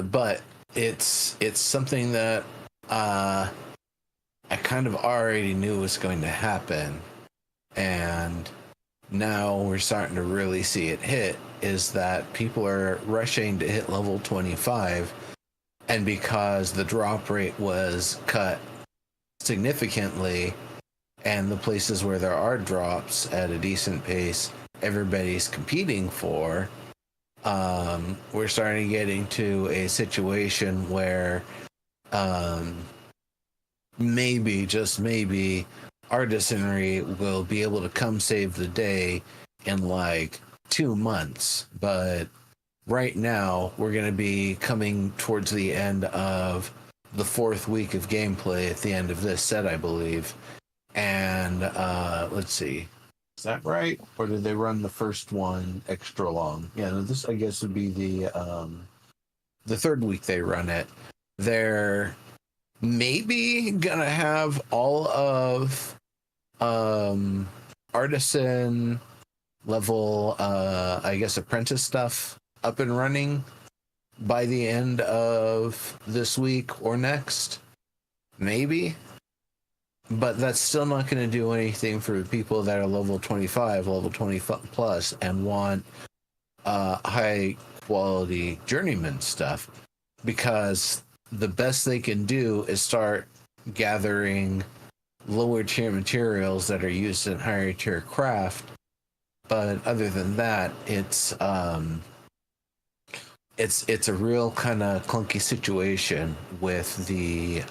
But it's something that I kind of already knew was going to happen, and now we're starting to really see it hit, is that people are rushing to hit level 25, and because the drop rate was cut significantly, and the places where there are drops at a decent pace, everybody's competing for, we're starting getting to a situation where maybe, just maybe, artisanry will be able to come save the day in like 2 months. But right now, we're going to be coming towards the end of the 4th week of gameplay at the end of this set, I believe. And let's see, is that right? Or did they run the first one extra long? Yeah, this I guess would be the 3rd week they run it. They're maybe gonna have all of artisan level, I guess, apprentice stuff up and running by the end of this week or next, maybe. But that's still not going to do anything for people that are level 25, level 20 plus, and want high quality journeyman stuff, because the best they can do is start gathering lower tier materials that are used in higher tier craft. But other than that, it's a real kind of clunky situation with the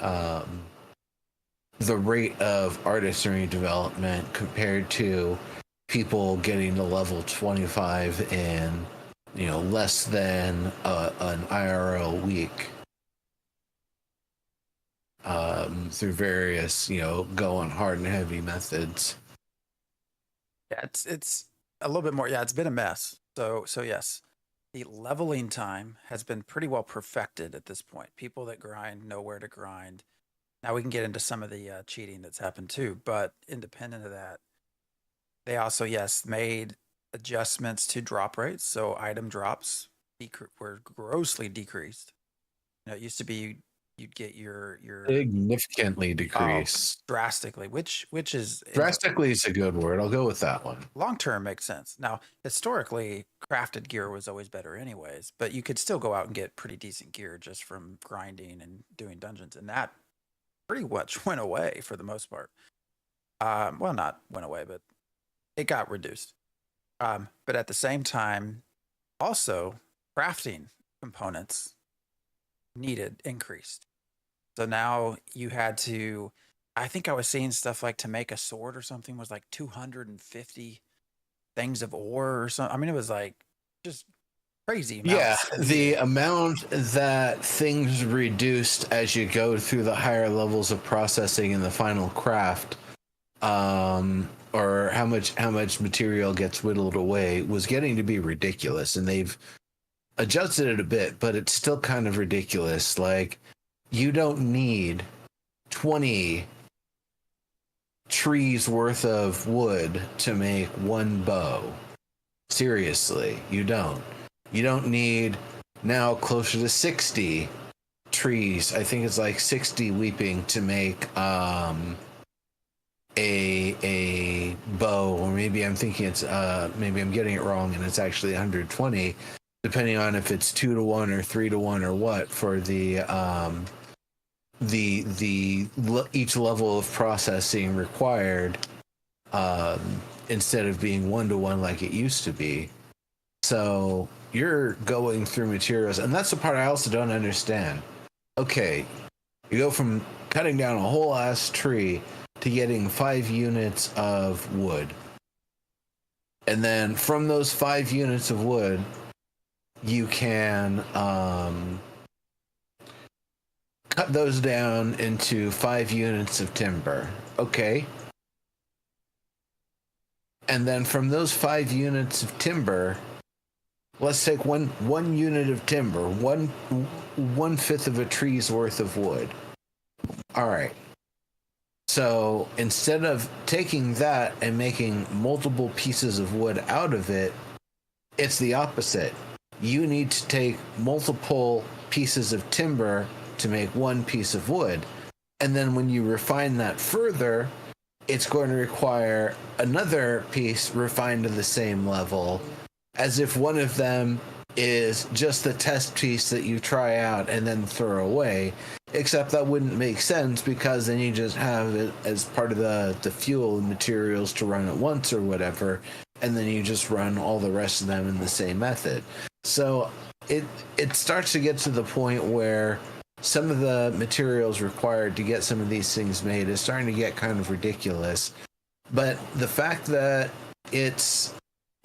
rate of artisanry development compared to people getting to level 25 in, less than an IRL week, through various, going hard and heavy methods. Yeah, it's a little bit more. Yeah, it's been a mess. So yes, the leveling time has been pretty well perfected at this point. People that grind know where to grind. Now we can get into some of the cheating that's happened too, but independent of that, they also, yes, made adjustments to drop rates. So item drops were grossly decreased. It used to be you'd get your Significantly decreased. Drastically, which is drastically is a good word. I'll go with that one. Long term makes sense. Now, historically, crafted gear was always better anyways, but you could still go out and get pretty decent gear just from grinding and doing dungeons, and that pretty much went away for the most part. Well, not went away, but it got reduced. But at the same time, also crafting components needed increased. So now you had to, I think I was seeing stuff like to make a sword or something was like 250 things of ore or something. I mean, it was like just crazy amounts. Yeah, the amount that things reduced as you go through the higher levels of processing in the final craft, or how much material gets whittled away, was getting to be ridiculous, and they've adjusted it a bit, but it's still kind of ridiculous. Like, you don't need 20 trees worth of wood to make one bow. Seriously, you don't. You don't need now closer to 60 trees. I think it's like 60 weeping to make a bow, or maybe I'm thinking it's maybe I'm getting it wrong and it's actually 120, depending on if it's 2-to-1 or 3-to-1 or what for the each level of processing required, instead of being 1-to-1 like it used to be. So you're going through materials, and that's the part I also don't understand. Okay, you go from cutting down a whole ass tree to getting 5 units of wood, and then from those 5 units of wood you can cut those down into 5 units of timber. Okay. And then from those 5 units of timber, let's take one unit of timber, one fifth of a tree's worth of wood. All right. So instead of taking that and making multiple pieces of wood out of it, it's the opposite. You need to take multiple pieces of timber to make one piece of wood. And then when you refine that further, it's going to require another piece refined to the same level, as if one of them is just the test piece that you try out and then throw away. Except that wouldn't make sense, because then you just have it as part of the fuel and materials to run it once or whatever, and then you just run all the rest of them in the same method. So it starts to get to the point where some of the materials required to get some of these things made is starting to get kind of ridiculous. But the fact that it's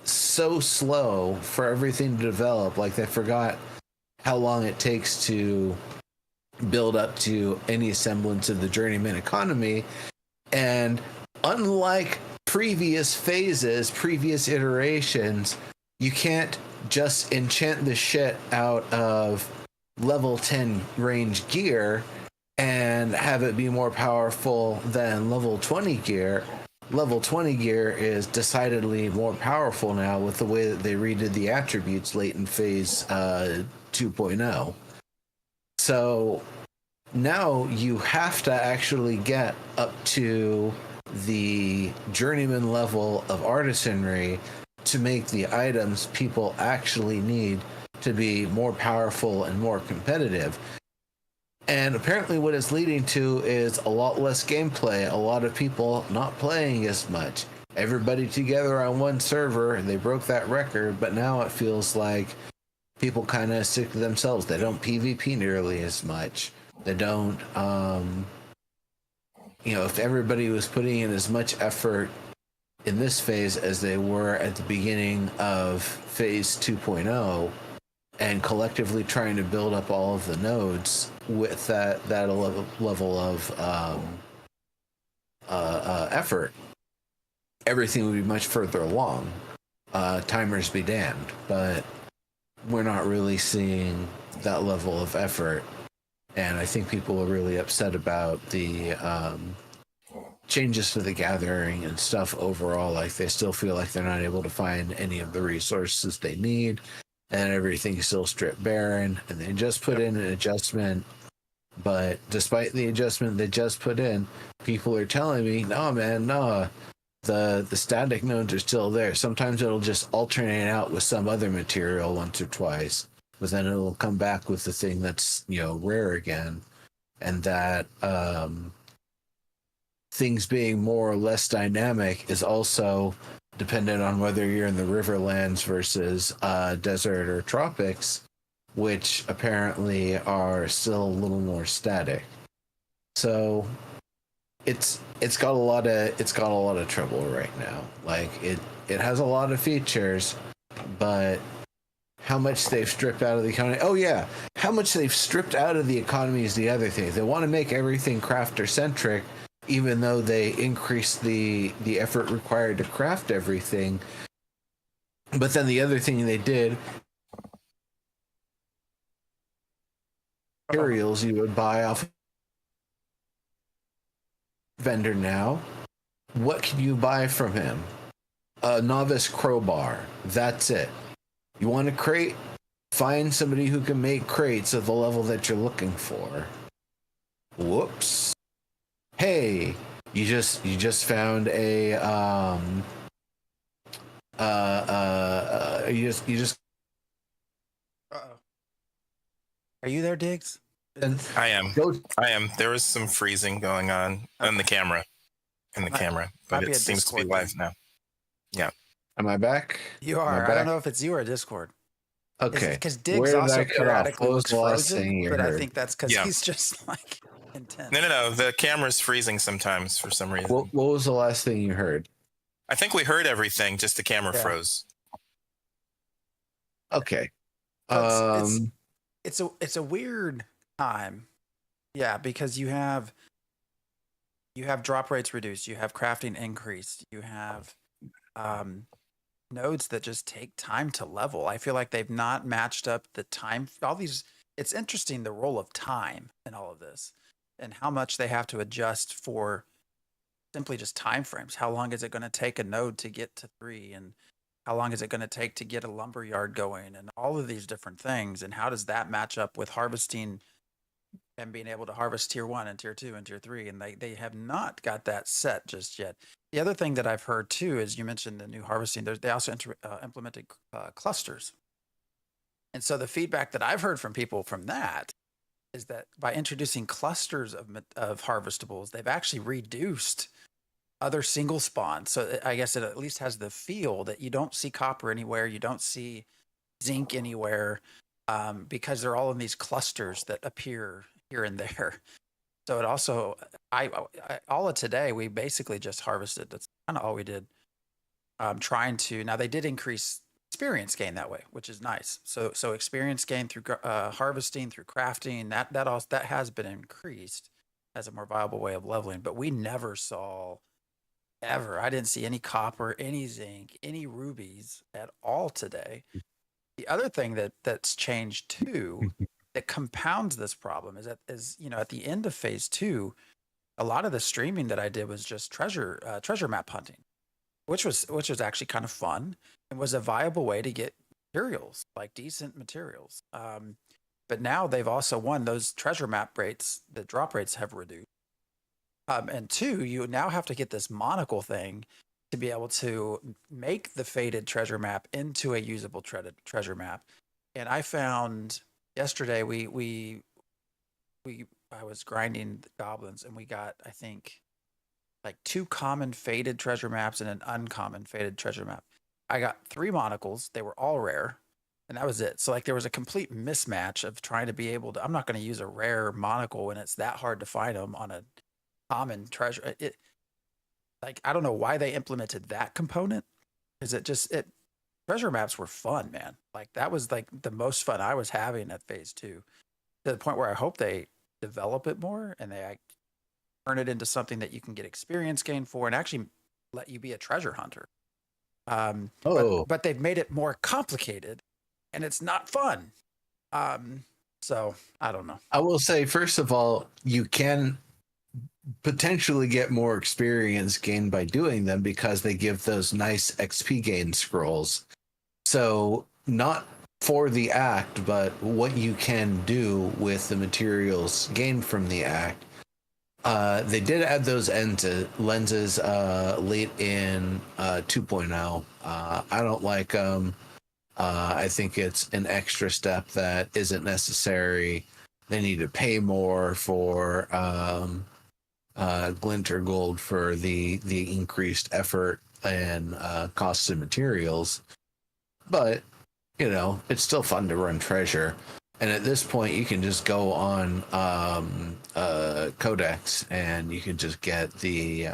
so slow for everything to develop, like they forgot how long it takes to build up to any semblance of the journeyman economy. And unlike previous phases, previous iterations, you can't just enchant the shit out of level 10 range gear and have it be more powerful than level 20 gear. Level 20 gear is decidedly more powerful now with the way that they redid the attributes late in phase 2.0. So now you have to actually get up to the journeyman level of artisanry to make the items people actually need to be more powerful and more competitive. And apparently what it's leading to is a lot less gameplay, a lot of people not playing as much. Everybody together on one server, they broke that record, but now it feels like people kind of stick to themselves. They don't PvP nearly as much. They don't, if everybody was putting in as much effort in this phase as they were at the beginning of phase 2.0, and collectively trying to build up all of the nodes with that level of effort, everything would be much further along. Timers be damned, but we're not really seeing that level of effort, and I think people are really upset about the changes to the gathering and stuff overall. Like, they still feel like they're not able to find any of the resources they need, and everything's still stripped barren, and they just put in an adjustment. But despite the adjustment they just put in, people are telling me, no, man, no, the static nodes are still there. Sometimes it'll just alternate out with some other material once or twice, but then it'll come back with the thing that's, rare again. And that things being more or less dynamic is also dependent on whether you're in the Riverlands versus desert or tropics, which apparently are still a little more static. So it's got a lot of trouble right now. Like, it has a lot of features, but how much they've stripped out of the economy. Oh yeah, how much they've stripped out of the economy is the other thing. They want to make everything crafter centric, even though they increase the effort required to craft everything. But then the other thing they did, materials you would buy off vendor now, what can you buy from him? A novice crowbar. That's it. You want a crate? Find somebody who can make crates of the level that you're looking for. Whoops. Hey, you just found a you just Uh-oh. Are you there, Diggs? I am. There was some freezing going on in the camera. But it seems to be live now. Yeah. Am I back? You are. I don't know if it's you or Discord. Okay. Because Diggs also periodically looks frozen, but I think that's because he's just like intense. No. The camera's freezing sometimes for some reason. What was the last thing you heard? I think we heard everything, just the camera froze. Okay. It's a weird time. Yeah, because you have drop rates reduced, you have crafting increased, you have nodes that just take time to level. I feel like they've not matched up the time. It's interesting, the role of time in all of this and how much they have to adjust for simply just time frames. How long is it going to take a node to get to 3? And How long is it going to take to get a lumber yard going, and all of these different things? And how does that match up with harvesting and being able to harvest tier 1 and tier 2 and tier 3? And they have not got that set just yet. The other thing that I've heard too is you mentioned the new harvesting. They also implemented clusters. And so the feedback that I've heard from people from that is that by introducing clusters of harvestables, they've actually reduced other single spawns. So I guess it at least has the feel that you don't see copper anywhere, you don't see zinc anywhere, because they're all in these clusters that appear here and there. So it also, I all of today, we basically just harvested. That's kind of all we did. Trying to, now they did increase experience gain that way, which is nice. So experience gain through harvesting, through crafting, that has been increased as a more viable way of leveling. But we never saw ever. I didn't see any copper, any zinc, any rubies at all today. The other thing that's changed too, that compounds this problem, is at the end of phase 2, a lot of the streaming that I did was just treasure map hunting, which was actually kind of fun and was a viable way to get materials, like decent materials. But now they've also those treasure map rates, the drop rates have reduced. And 2, you now have to get this monocle thing to be able to make the faded treasure map into a usable treasure map. And I found yesterday I was grinding the goblins, and we got, I think, like 2 common faded treasure maps and an uncommon faded treasure map. I got 3 monocles. They were all rare, and that was it. So like there was a complete mismatch of trying to be able to, I'm not going to use a rare monocle when it's that hard to find them on a common treasure. I don't know why they implemented that component, because treasure maps were fun, man. Like that was like the most fun I was having at phase 2, to the point where I hope they develop it more and they turn it into something that you can get experience gain for and actually let you be a treasure hunter. But they've made it more complicated and it's not fun. So I don't know. I will say, first of all, you can potentially get more experience gained by doing them because they give those nice XP gain scrolls. So not for the act, but what you can do with the materials gained from the act. They did add those lenses late in 2.0. I don't like them. I think it's an extra step that isn't necessary. They need to pay more for glint or gold for the increased effort and costs of materials. But, it's still fun to run treasure. And at this point, you can just go on Codex and you can just get the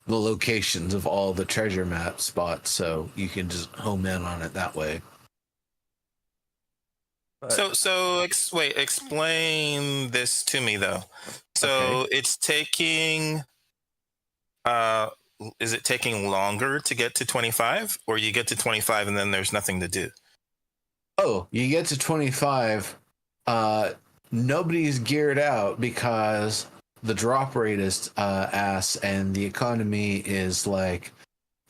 locations of all the treasure map spots, so you can just home in on it that way. Explain this to me though. So okay. It's taking is it taking longer to get to 25, or you get to 25 and then there's nothing to do? Oh, you get to 25, nobody's geared out because the drop rate is ass, and the economy is like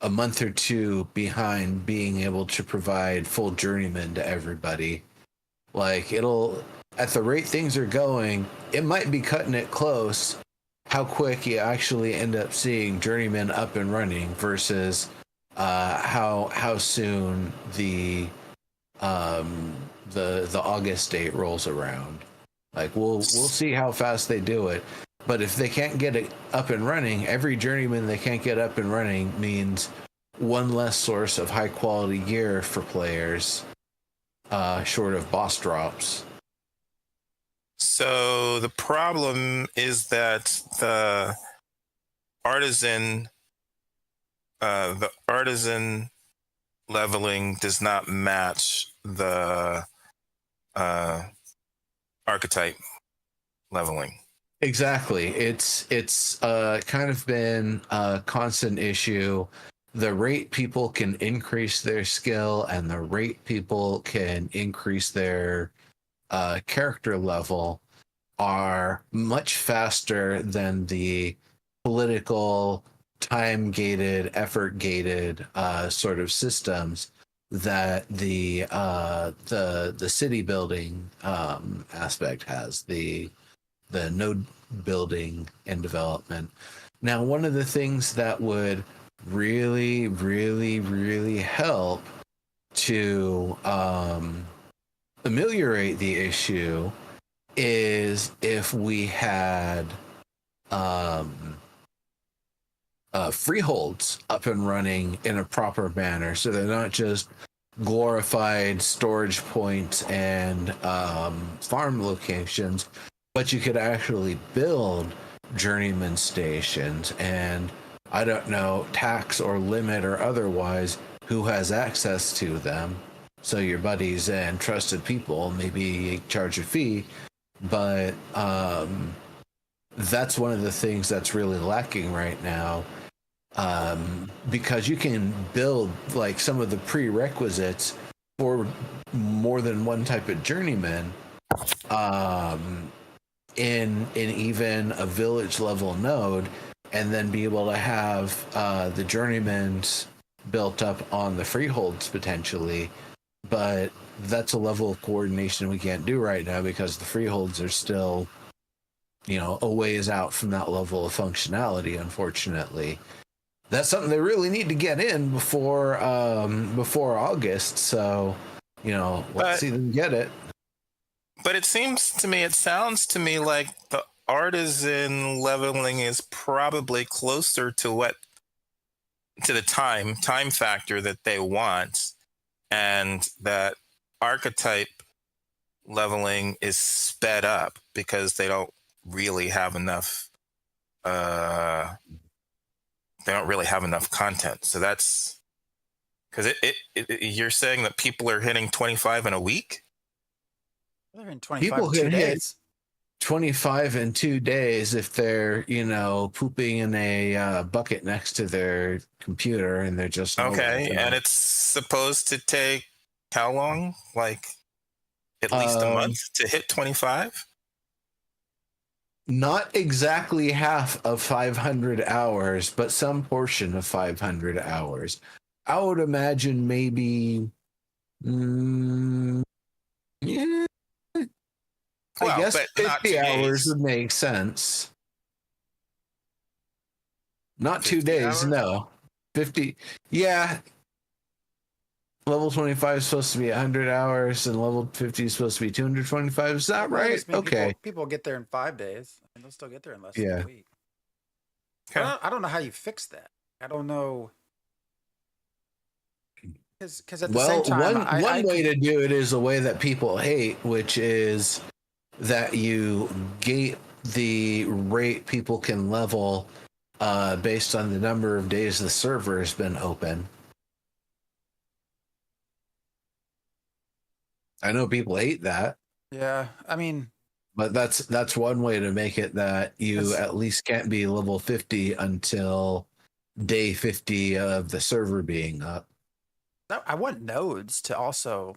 a month or 2 behind being able to provide full journeyman to everybody. Like, at the rate things are going, it might be cutting it close how quick you actually end up seeing journeyman up and running versus how soon the August date rolls around. Like, we'll see how fast they do it. But if they can't get it up and running, every journeyman they can't get up and running means one less source of high quality gear for players, short of boss drops. So the problem is that the artisan leveling does not match the archetype leveling. Exactly. It's kind of been a constant issue. The rate people can increase their skill and the rate people can increase their character level are much faster than the political time gated, effort gated sort of systems that the city building aspect has, the node building and development. Now, one of the things that would really, really, really help to ameliorate the issue is if we had freeholds up and running in a proper manner, so they're not just glorified storage points and farm locations, but you could actually build journeyman stations, and I don't know, tax or limit or otherwise, who has access to them. So your buddies and trusted people maybe charge a fee, but that's one of the things that's really lacking right now, because you can build like some of the prerequisites for more than one type of journeyman in even a village level node, and then be able to have the journeymans built up on the freeholds potentially. But that's a level of coordination we can't do right now because the freeholds are still, a ways out from that level of functionality, unfortunately. That's something they really need to get in before August. So, let's see them get it. But it sounds to me like the artisan leveling is probably closer to the time factor that they want, and that archetype leveling is sped up because they don't really have enough content. So that's because you're saying that people are hitting 25 in a week. They're in 25 People in 2 can hit days. 25 in 2 days if they're pooping in a bucket next to their computer and they're just okay. And it's supposed to take how long? Like at least a month to hit 25? Not exactly half of 500 hours, but some portion of 500 hours. I would imagine maybe yeah, Well, I guess but 50 hours would make sense. Not 2 days, hours? no. 50, yeah. Level 25 is supposed to be 100 hours, and level 50 is supposed to be 225. Is that right? Okay. People get there in 5 days, and they'll still get there in less than a week. Okay. I don't know how you fix that. I don't know. Because at the same time, one way to do it is a way that people hate, which is that you gate the rate people can level based on the number of days the server has been open. I know people hate that. Yeah, I mean, but that's one way to make it that you at least can't be level 50 until day 50 of the server being up. I want nodes to also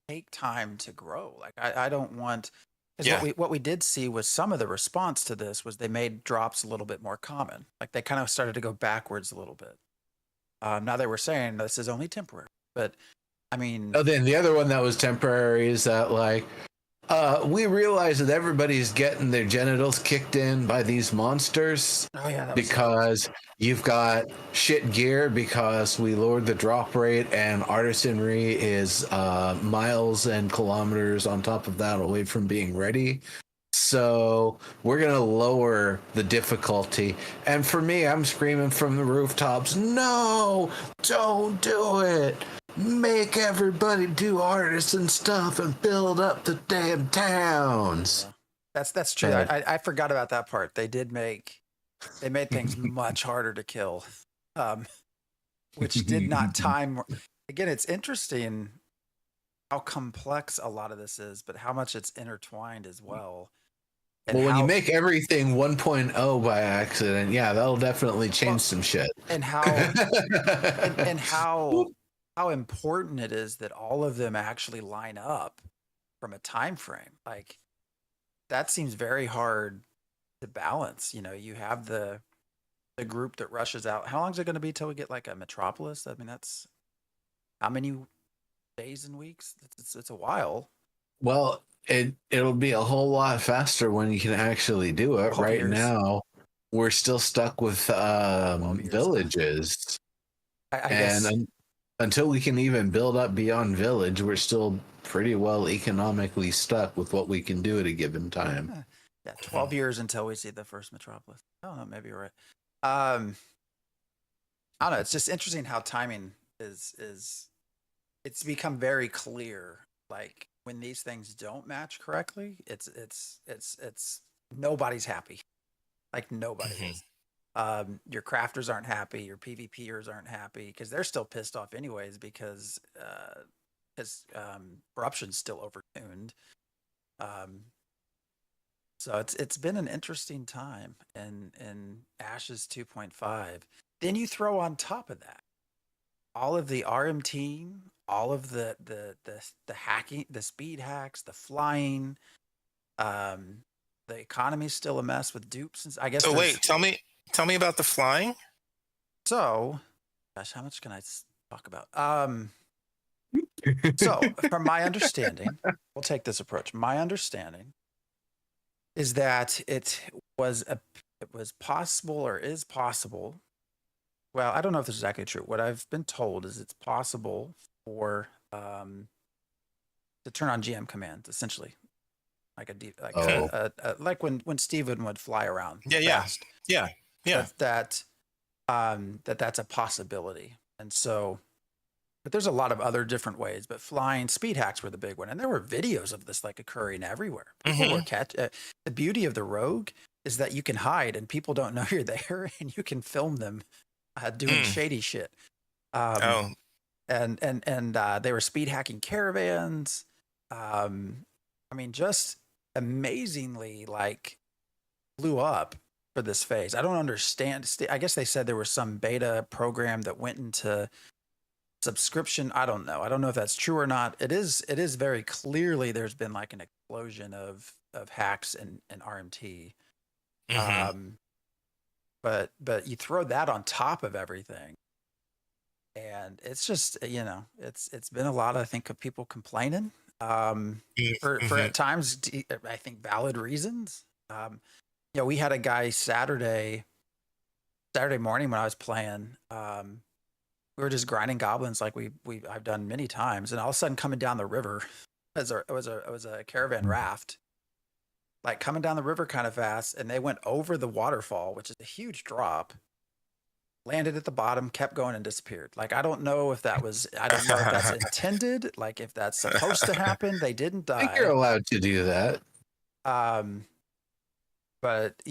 take time to grow. Like I don't want, because what we did see was some of the response to this was they made drops a little bit more common. Like they kind of started to go backwards a little bit. Now they were saying this is only temporary, but I mean, then the other one that was temporary is that we realize that everybody's getting their genitals kicked in by these monsters. Oh yeah, because you've got shit gear because we lowered the drop rate, and artisanry is miles and kilometers on top of that away from being ready. So we're going to lower the difficulty. And for me, I'm screaming from the rooftops, no, don't do it. Make everybody do artisan stuff and build up the damn towns. Yeah. That's true. I forgot about that part. They made things much harder to kill, which did not time. Again, it's interesting how complex a lot of this is, but how much it's intertwined as well. And when you make everything 1.0 by accident, yeah, that'll definitely change some shit. And how and how important it is that all of them actually line up from a time frame. Like that seems very hard to balance. You have the the group that rushes out. How long is it going to be till we get like a Metropolis? I mean, that's how many days and weeks? It's a while. Well, it'll be a whole lot faster when you can actually do it. 12 Right years. now, we're still stuck with 12 years. villages, I and guess until we can even build up beyond village, we're still pretty well economically stuck with what we can do at a given time. yeah, 12 years until we see the first Metropolis. I don't know, maybe you're right. I don't know. It's just interesting how timing is it's become very clear. Like when these things don't match correctly, it's nobody's happy. Like nobody is. Your crafters aren't happy. Your PvPers aren't happy because they're still pissed off anyways because corruption's still overtuned. So it's been an interesting time in Ashes 2.5. Then you throw on top of that all of the RM team, all of the hacking, the speed hacks, the flying. The economy's still a mess with dupes. And I guess. So wait, tell me about the flying. So, gosh, how much can I talk about? So, from my understanding, we'll take this approach. My understanding is that it was possible or is possible. Well, I don't know if this is exactly true. What I've been told is it's possible for to turn on GM commands, essentially, like like when Steven would fly around. Fast. Yeah. That's a possibility, and so. But there's a lot of other different ways. But flying speed hacks were the big one, and there were videos of this like occurring everywhere. People were the beauty of the Rogue is that you can hide, and people don't know you're there, and you can film them doing shady shit. And they were speed hacking caravans. I mean, just amazingly like blew up for this phase. I don't understand. I guess they said there was some beta program that went into subscription. I don't know. I don't know if that's true or not. It is very clearly there's been like an explosion of hacks and RMT. But you throw that on top of everything, and it's just it's been a lot, I think, of people complaining for at times I think valid reasons. We had a guy Saturday morning when I was playing. We were just grinding goblins like I've done many times, and all of a sudden coming down the river, it was a caravan raft, like coming down the river kind of fast, and they went over the waterfall, which is a huge drop, landed at the bottom, kept going, and disappeared. Like I don't know if that's intended, like if that's supposed to happen. They didn't die. I think you're allowed to do that. But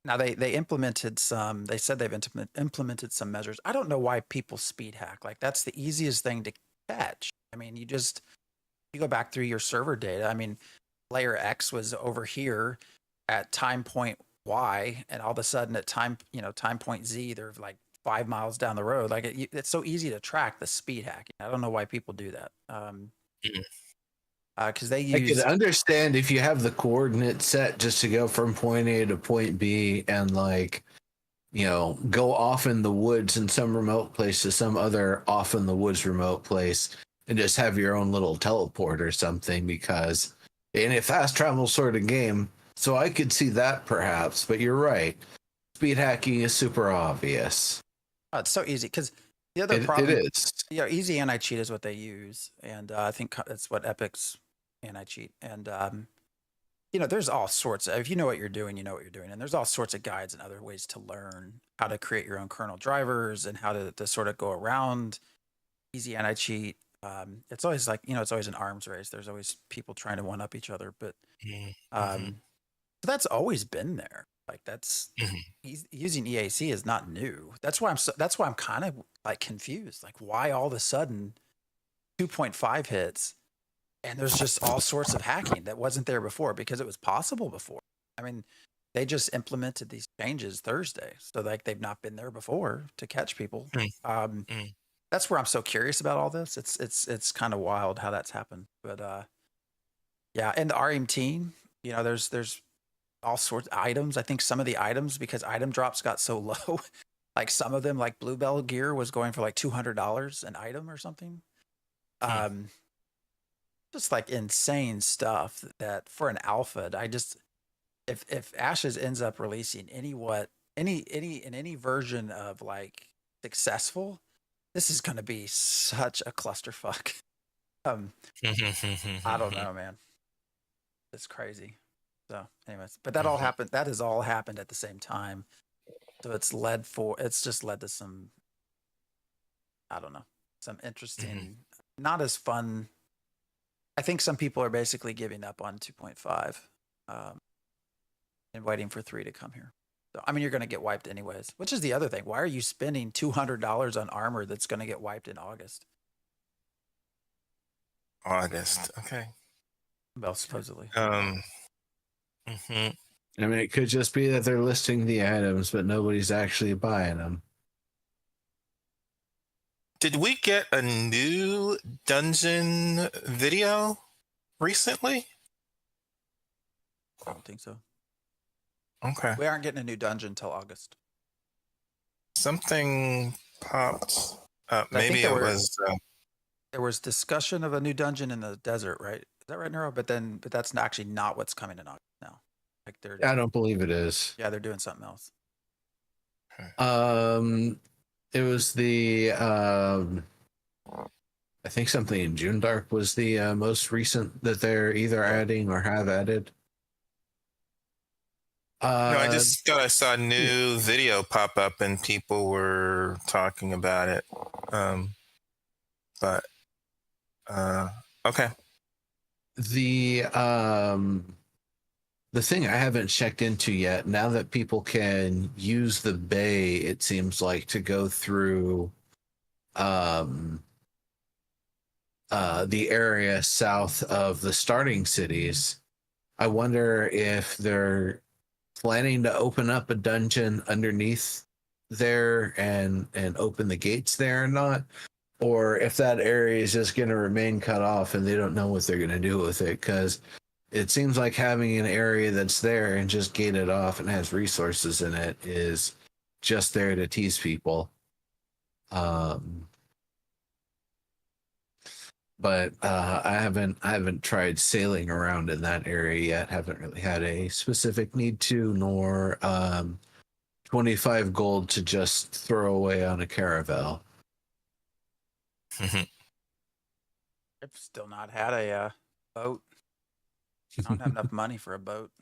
now they implemented some. They said they've implemented some measures. I don't know why people speed hack. Like that's the easiest thing to catch. I mean, you go back through your server data. I mean, player X was over here at time point Y, and all of a sudden at time point Z, they're like 5 miles down the road. Like it's so easy to track the speed hacking. I don't know why people do that. Because I could understand if you have the coordinate set just to go from point A to point B and go off in the woods in some remote place to some other off in the woods remote place and just have your own little teleport or something, because in a fast travel sort of game. So I could see that perhaps, but you're right. Speed hacking is super obvious. Oh, it's so easy because the other problem it is. Easy anti-cheat is what they use, and I think that's what Epic's anti-cheat. And there's all sorts of, if you know what you're doing, you know what you're doing, and there's all sorts of guides and other ways to learn how to create your own kernel drivers and how to sort of go around easy anti-cheat. It's always like it's always an arms race. There's always people trying to one up each other, but so that's always been there. Like that's using EAC is not new. That's why I'm kind of like confused. Like why all of a sudden 2.5 hits and there's just all sorts of hacking that wasn't there before, because it was possible before. I mean, they just implemented these changes Thursday, so like they've not been there before to catch people. That's where I'm so curious about all this. It's kind of wild how that's happened. But yeah, and the RM team, there's all sorts of items. I think some of the items, because item drops got so low, like some of them, like Bluebell gear was going for like $200 an item or something. Just like insane stuff that for an alpha, I just if Ashes ends up releasing any version of like successful, this is going to be such a clusterfuck. I don't know, man. It's crazy. So, anyways, but that all happened. That has all happened at the same time. So it's just led to some, I don't know, some interesting, not as fun. I think some people are basically giving up on 2.5 and waiting for 3 to come here. So, I mean, you're going to get wiped anyways, which is the other thing. Why are you spending $200 on armor that's going to get wiped in August? August. Okay. Well, supposedly. I mean, it could just be that they're listing the items, but nobody's actually buying them. Did we get a new dungeon video recently? I don't think so. Okay. We aren't getting a new dungeon until August. Something popped up. I think Maybe it was. There was discussion of a new dungeon in the desert, right? Is that right, Nero? But that's actually not what's coming in August now. Like I don't believe it is. Yeah, they're doing something else. It was the I think something in June Dark was the most recent that they're either adding or have added. No, I just thought I saw a new video pop up and people were talking about it. But okay. The thing I haven't checked into yet, now that people can use the bay, it seems like, to go through the area south of the starting cities. I wonder if they're planning to open up a dungeon underneath there and open the gates there or not, or if that area is just going to remain cut off and they don't know what they're going to do with it, because it seems like having an area that's there and just gated off and has resources in it is just there to tease people. But I haven't tried sailing around in that area yet. Haven't really had a specific need to, nor 25 gold to just throw away on a caravel. I've still not had a boat. I don't have enough money for a boat.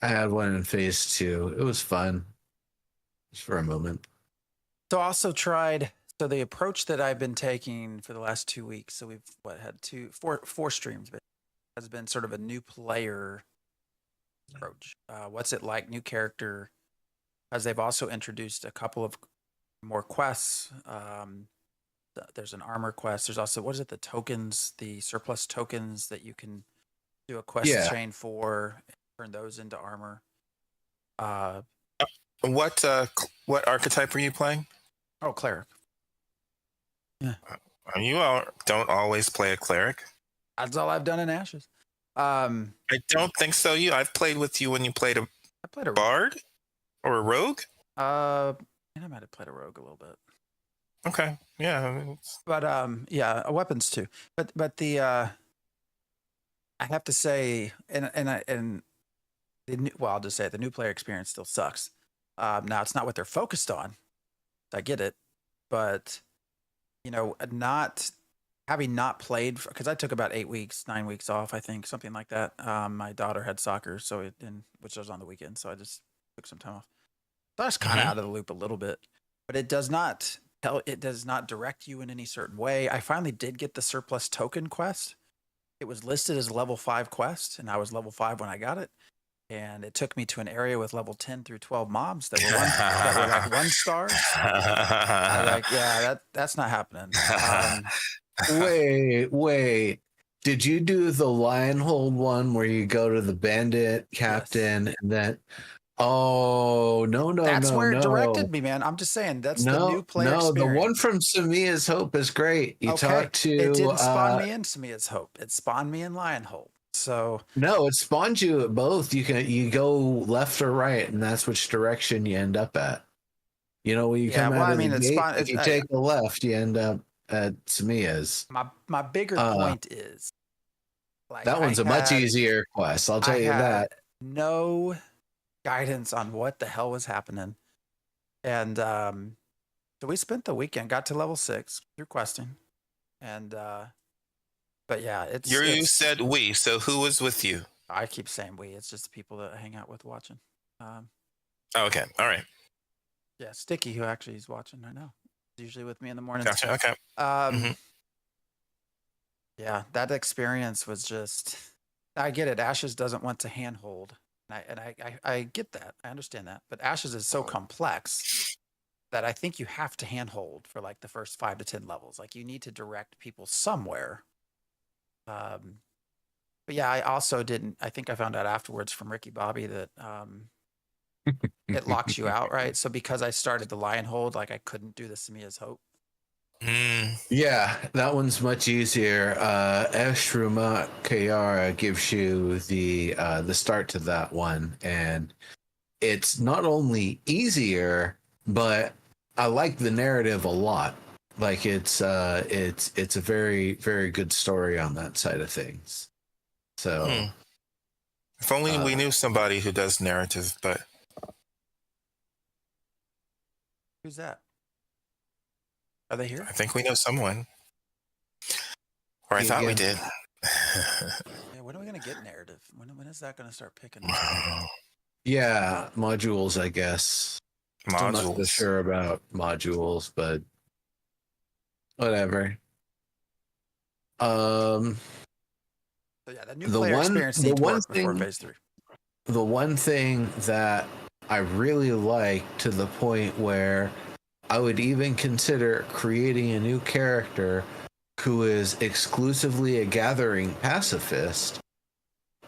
I had one in phase 2. It was fun, just for a moment. So I also tried. So the approach that I've been taking for the last 2 weeks, so we've had four streams, but has been sort of a new player approach. What's it like? New character, as they've also introduced a couple of more quests. There's an armor quest. There's also, what is it? The tokens, the surplus tokens that you can do a quest chain for, and turn those into armor. What archetype are you playing? Oh, cleric. Yeah. You don't always play a cleric. That's all I've done in Ashes. I don't think so. I've played with you when you played a bard or a rogue. I might have played a rogue a little bit. Okay. Yeah. But yeah, weapons too. But the I have to say, and I'll just say it, the new player experience still sucks. Now it's not what they're focused on. I get it, but not having not played, because I took about 9 weeks off, I think, something like that. My daughter had soccer, which was on the weekend, so I just took some time off. So I was kind of out of the loop a little bit, but it does not direct you in any certain way. I finally did get the surplus token quest. It was listed as a level 5 quest, and I was level 5 when I got it. And it took me to an area with level 10 through 12 mobs that were like 1 star. I'm like, yeah, that's not happening. Wait. Did you do the Lionhold one where you go to the bandit captain and then? Oh, no. That's where it directed me, man. I'm just saying that's the new player experience. The one from Samia's Hope is great. You talk to. It didn't spawn me in Samia's Hope. It spawned me in Lionhold. So No, it spawns you at both. You go left or right, and that's which direction you end up at. You know, when you yeah, come well, out I of the mean, it's gate, fine. if you take a left, you end up at Samia's. My bigger point is like That one's a much easier quest. I'll tell I you had that. no guidance on what the hell was happening, and so we spent the weekend, got to level 6 through questing, and but yeah, You it's said we, so who was with you? I keep saying we. It's just the people that I hang out with watching. Oh, okay, all right, Yeah, Sticky, who actually is watching right now, is usually with me in the mornings. gotcha. Okay. Mhm. Yeah, that experience was just. I get it. Ashes doesn't want to handhold, and I get that. I understand that, but Ashes is so complex that I think you have to handhold for like the first 5 to 10 levels. Like you need to direct people somewhere. But yeah, I also didn't. I think I found out afterwards from Ricky Bobby that it locks you out, right? So because I started the lion hold, like I couldn't do the Samia's Hope. Mm. Yeah, that one's much easier. Eshruma Kayara gives you the start to that one, and it's not only easier, but I like the narrative a lot. Like it's a very, very good story on that side of things. So If only we knew somebody who does narrative, but Who's that? Are they here? I think we know someone. Or I thought we did. Yeah, when are we gonna get narrative? When is that gonna start picking? yeah, modules, I guess. Still not so Modules. sure about modules, but whatever. So yeah, the new player experience needs to work before phase 3. The one thing that I really like, to the point where I would even consider creating a new character who is exclusively a gathering pacifist,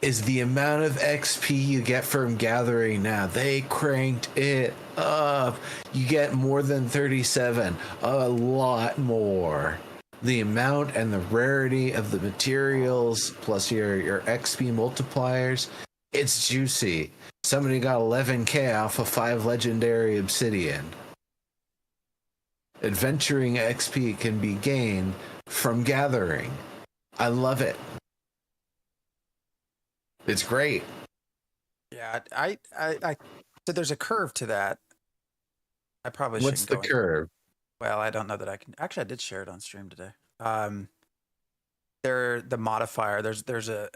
is the amount of XP you get from gathering now. They cranked it up. You get more than 37, a lot more. The amount and the rarity of the materials, plus your XP multipliers, it's juicy. Somebody got 11k off of 5 legendary obsidian. Adventuring XP can be gained from gathering. I love it. It's great. Yeah, I so there's a curve to that. I probably shouldn't What's the go in. curve? Well, I don't know that I can. Actually, I did share it on stream today. The modifier. There's an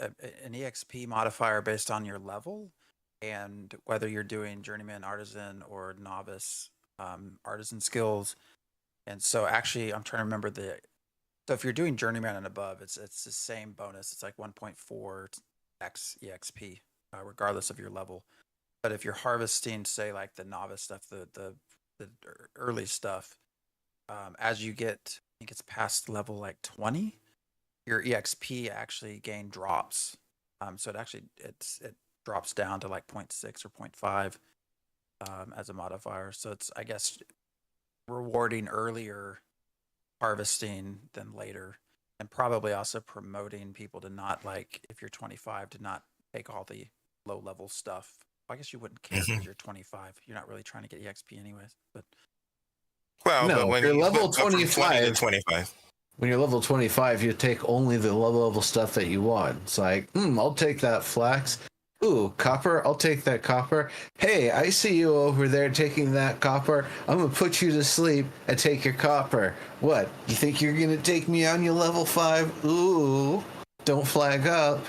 EXP modifier based on your level, and whether you're doing journeyman, artisan, or novice artisan skills. And so, actually, I'm trying to remember the. So if you're doing journeyman and above, it's the same bonus. It's like 1.4x EXP, regardless of your level. But if you're harvesting, say like the novice stuff, the early stuff, as you get, I think it's past level like 20, your EXP actually gain drops. So it drops down to like 0.6 or 0.5 as a modifier. So it's, I guess, rewarding earlier harvesting than later, and probably also promoting people to not, like, if you're 25, to not take all the low level stuff. I guess you wouldn't care because you're 25. You're not really trying to get EXP anyways. But Well, No, but when you're you level go from 20 to 25. 25. When you're level 25, you take only the low level stuff that you want. It's like, I'll take that flax. Ooh, copper, I'll take that copper. Hey, I see you over there taking that copper. I'm going to put you to sleep and take your copper. What? You think you're going to take me on your level 5? Ooh, don't flag up.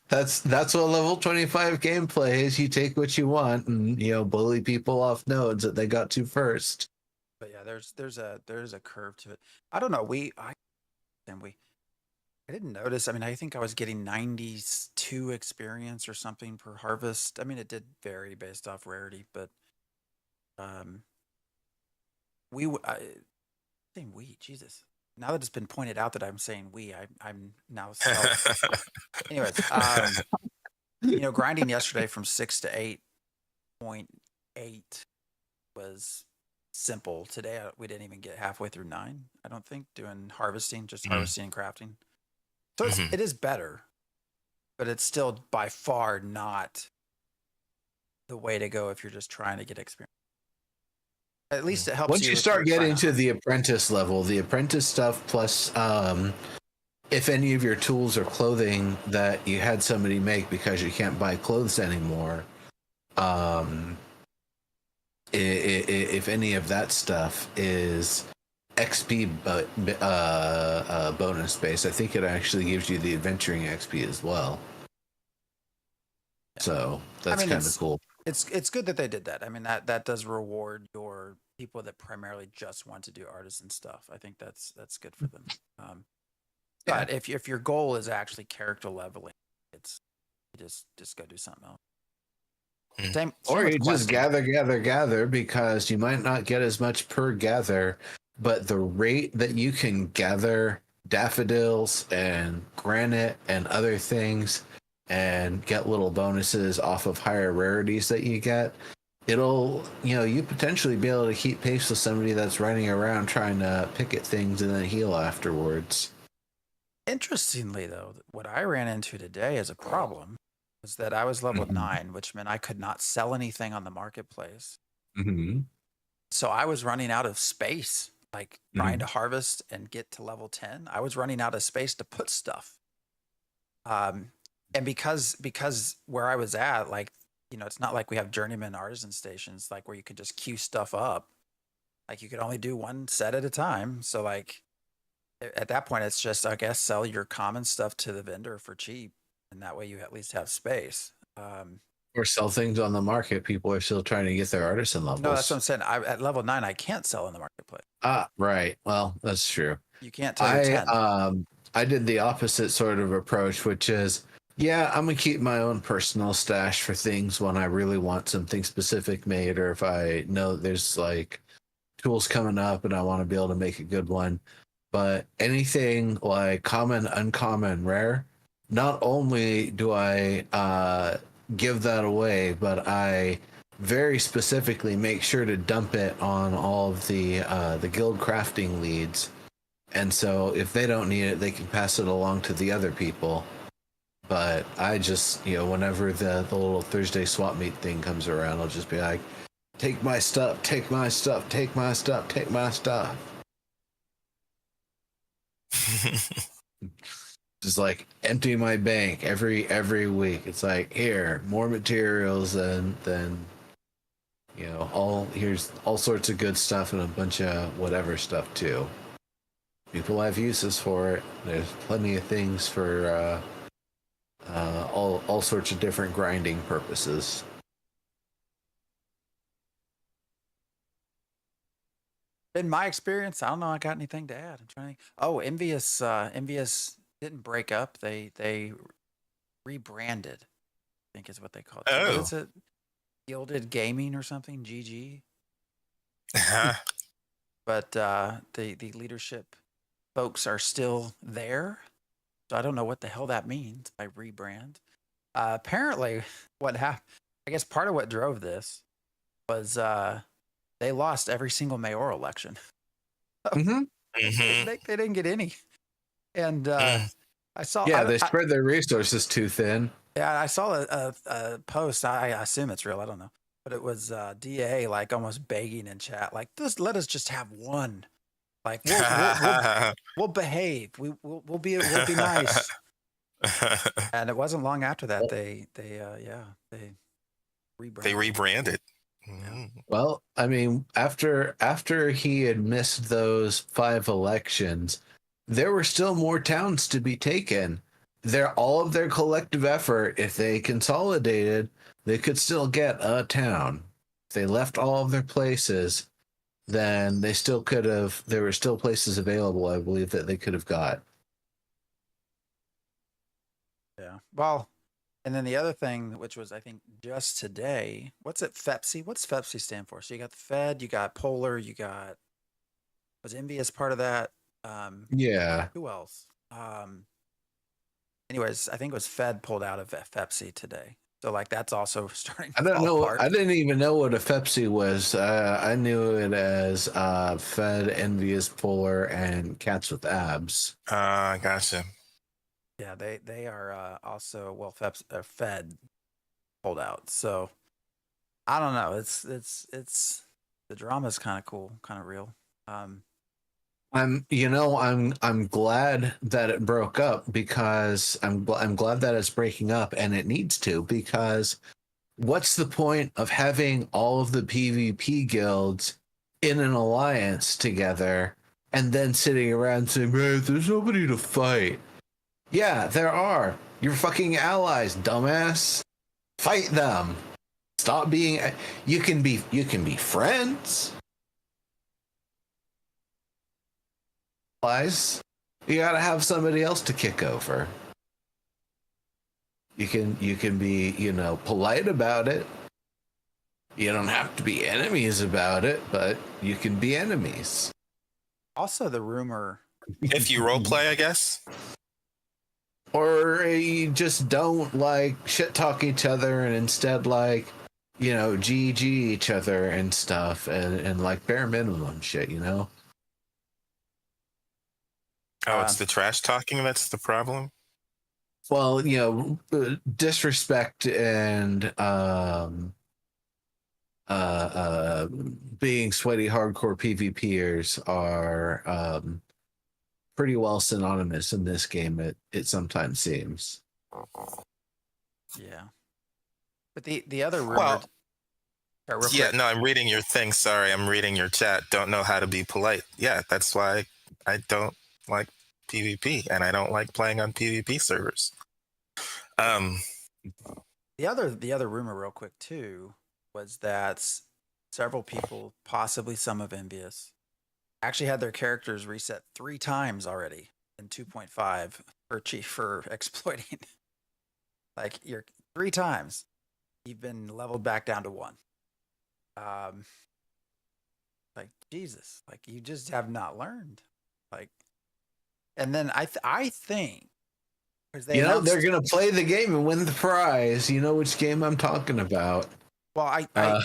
that's what level 25 gameplay is. You take what you want and, bully people off nodes that they got to first. But yeah, there's a curve to it. I don't know. I didn't notice. I mean, I think I was getting 92 experience or something per harvest. I mean, it did vary based off rarity, but saying we, Jesus. Now that it's been pointed out that I'm saying we, I'm now anyways, grinding yesterday from 6 to 8.8 was simple. Today we didn't even get halfway through 9. I don't think doing harvesting, just Mhm. harvesting and crafting. So Mhm. it is better, but it's still by far not the way to go if you're just trying to get experience. At least it helps Once you you if you're start trying getting to hunt. the apprentice level, the apprentice stuff plus if any of your tools or clothing that you had somebody make because you can't buy clothes anymore, um, if any of that stuff is XP bonus based, I think it actually gives you the adventuring XP as well. Yeah. So that's kind of cool. It's good that they did that. I mean that does reward your people that primarily just want to do artisan stuff. I think that's good for them. But if your goal is actually character leveling, it's just go do something else. Mhm. Same Or with you just questing. gather because you might not get as much per gather, but the rate that you can gather daffodils and granite and other things and get little bonuses off of higher rarities that you get, it'll, you potentially be able to keep pace with somebody that's running around trying to pick at things and then heal afterwards. Interestingly, though, what I ran into today as a problem was that I was level 9, which meant I could not sell anything on the marketplace. Mm-hmm. So I was running out of space, like trying to harvest and get to level 10. I was running out of space to put stuff. And because where I was at, like, it's not like we have journeyman artisan stations, like where you could just queue stuff up. Like you could only do one set at a time. So like at that point, it's just, I guess, sell your common stuff to the vendor for cheap. And that way you at least have space. Or sell things on the market. People are still trying to get their artisan levels. No, that's what I'm saying. At level 9, I can't sell in the marketplace. Ah, right. Well, that's true. You can't tell your 10. I did the opposite sort of approach, which is, yeah, I'm gonna keep my own personal stash for things when I really want something specific made, or if I know there's like tools coming up and I want to be able to make a good one. But anything like common, uncommon, rare, not only do I give that away, but I very specifically make sure to dump it on all of the guild crafting leads. And so if they don't need it, they can pass it along to the other people. But I just, whenever the little Thursday swap meet thing comes around, I'll just be like, take my stuff, take my stuff, take my stuff, take my stuff. Just like empty my bank every week. It's like, here, more materials than here's all sorts of good stuff and a bunch of whatever stuff too. People have uses for it. There's plenty of things for all sorts of different grinding purposes. In my experience, I don't know. I got anything to add. I'm trying. Oh, Envious didn't break up. They rebranded. I think is what they call it. Oh. What is it? Gilded Gaming or something. GG. Uh-huh. But the leadership folks are still there. So I don't know what the hell that means by rebrand. Apparently, what happened? I guess part of what drove this was they lost every single mayoral election. They didn't get any. And I saw. Yeah, they spread their resources too thin. Yeah, I saw a post. I assume it's real. I don't know, but it was DA like almost begging in chat, like, just let us just have one. Like we'll behave. We'll be nice. And it wasn't long after that they rebranded. They rebranded. Yeah. Well, I mean, after he had missed those 5 elections, there were still more towns to be taken. All of their collective effort, if they consolidated, they could still get a town. If they left all of their places, then they still could have. There were still places available, I believe, that they could have got. Yeah. Well, and then the other thing, which was I think just today, what's it? FEPSI. What's FEPSI stand for? So you got the Fed, you got Polar, you got, was Envious part of that? Yeah. Who else? Anyways, I think it was Fed pulled out of FEPSI today. So like that's also starting to I don't fall know. apart. I didn't even know what a Pepsi was. I knew it as Fed, Envious, Polar, and Cats with Abs. Gotcha. Yeah, they are also Fed holdouts. So I don't know. It's the drama's kind of cool, kind of real. I'm glad that it broke up because I'm glad that it's breaking up, and it needs to, because what's the point of having all of the PvP guilds in an alliance together and then sitting around saying, "Man, there's nobody to fight." Yeah, there are. You're fucking allies, dumbass. Fight them. Stop being. You can be friends. Allies. You gotta have somebody else to kick over. You can be, polite about it. You don't have to be enemies about it, but you can be enemies. Also, the rumor. If you role play, I guess. Or you just don't like shit talk each other and instead like, GG each other and stuff and like bare minimum shit, Oh, it's the trash talking that's the problem. Well, disrespect and being sweaty hardcore PvPers are pretty well synonymous in this game. It sometimes seems. Yeah, but the other rumor. Well, real yeah, quick. no, I'm reading your thing. Sorry, I'm reading your chat. Don't know how to be polite. Yeah, that's why I don't like PvP, and I don't like playing on PvP servers. The other rumor, real quick too, was that several people, possibly some of Envious, actually had their characters reset 3 times already in 2.5 for exploiting. Like you're 3 times, you've been leveled back down to 1. Like Jesus, like you just have not learned. Like, and then I think because they announced, they're gonna play the game and win the prize. You know which game I'm talking about. well,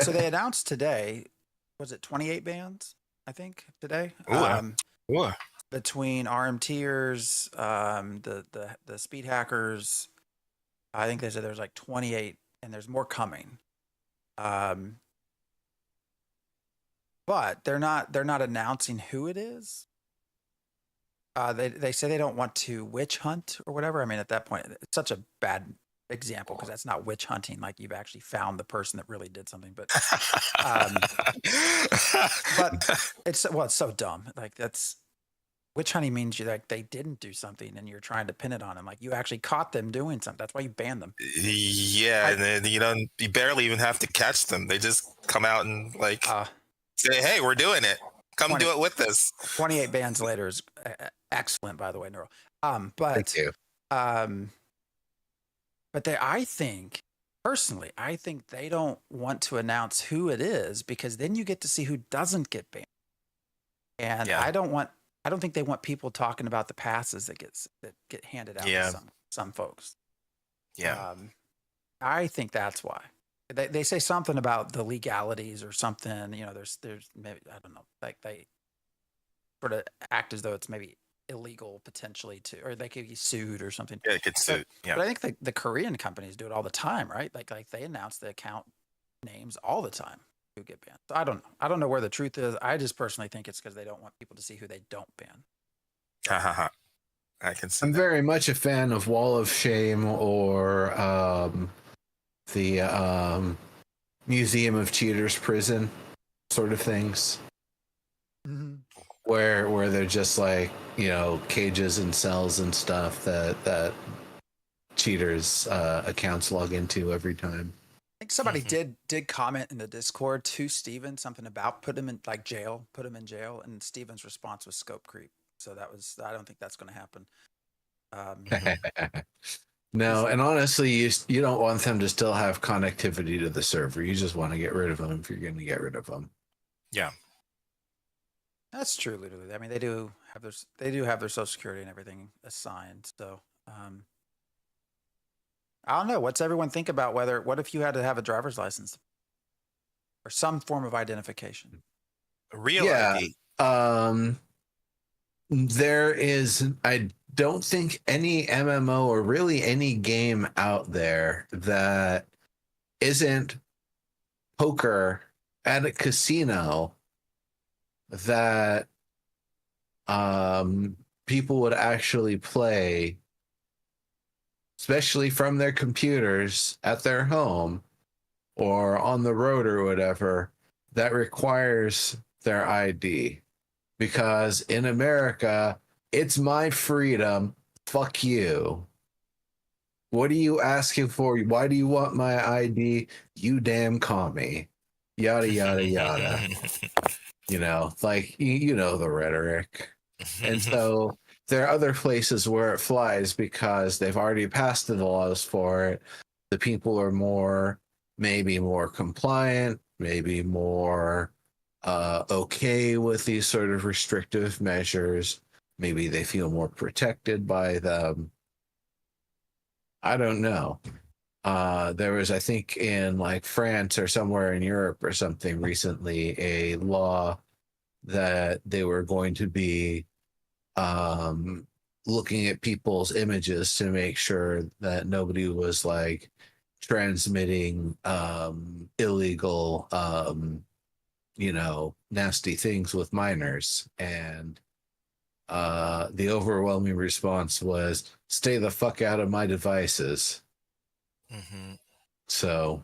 so they announced today, was it 28 bans? I think today. Ooh. Between RMTers, the speed hackers, I think they said there's like 28, and there's more coming. But they're not announcing who it is. They say they don't want to witch hunt or whatever. I mean, at that point, it's such a bad example because that's not witch hunting. Like you've actually found the person that really did something. But it's so dumb. Like that's witch hunting means you like they didn't do something and you're trying to pin it on them. Like you actually caught them doing something. That's why you banned them. Yeah, and then you barely even have to catch them. They just come out and like say, "Hey, we're doing it. Come do it with us." 28 bans later is excellent, by the way, Neural. But Thank you. But I think personally, I think they don't want to announce who it is because then you get to see who doesn't get banned. And I don't think they want people talking about the passes that get handed out to some folks. Yeah. I think that's why. They say something about the legalities or something. There's maybe, I don't know, like they sort of act as though it's maybe illegal potentially or they could be sued or something. Yeah, it gets sued. But I think the Korean companies do it all the time, right? Like they announce the account names all the time who get banned. So I don't know where the truth is. I just personally think it's because they don't want people to see who they don't ban. I can see. I'm very much a fan of Wall of Shame or the Museum of Cheaters prison sort of things. Mm-hmm. Where they're just like, cages and cells and stuff that cheaters accounts log into every time. I think somebody did comment in the Discord to Steven something about put him in jail, and Steven's response was scope creep. So I don't think that's going to happen. No, and honestly, you don't want them to still have connectivity to the server. You just want to get rid of them if you're going to get rid of them. Yeah. That's true, literally. I mean, they do have their social security and everything assigned. So, I don't know. What's everyone think about what if you had to have a driver's license or some form of identification? Real Yeah. ID. There is, I don't think any MMO or really any game out there that isn't poker at a casino that people would actually play, especially from their computers at their home or on the road or whatever, that requires their ID. Because in America, it's my freedom. Fuck you. What are you asking for? Why do you want my ID? You damn commie. Yada, yada, yada. You know, like, you know the rhetoric. And so there are other places where it flies because they've already passed the laws for it. The people are maybe more compliant, maybe more okay with these sort of restrictive measures. Maybe they feel more protected by them. I don't know. There was, I think, in like France or somewhere in Europe or something recently, a law that they were going to be looking at people's images to make sure that nobody was like transmitting illegal nasty things with minors. And the overwhelming response was, stay the fuck out of my devices. So,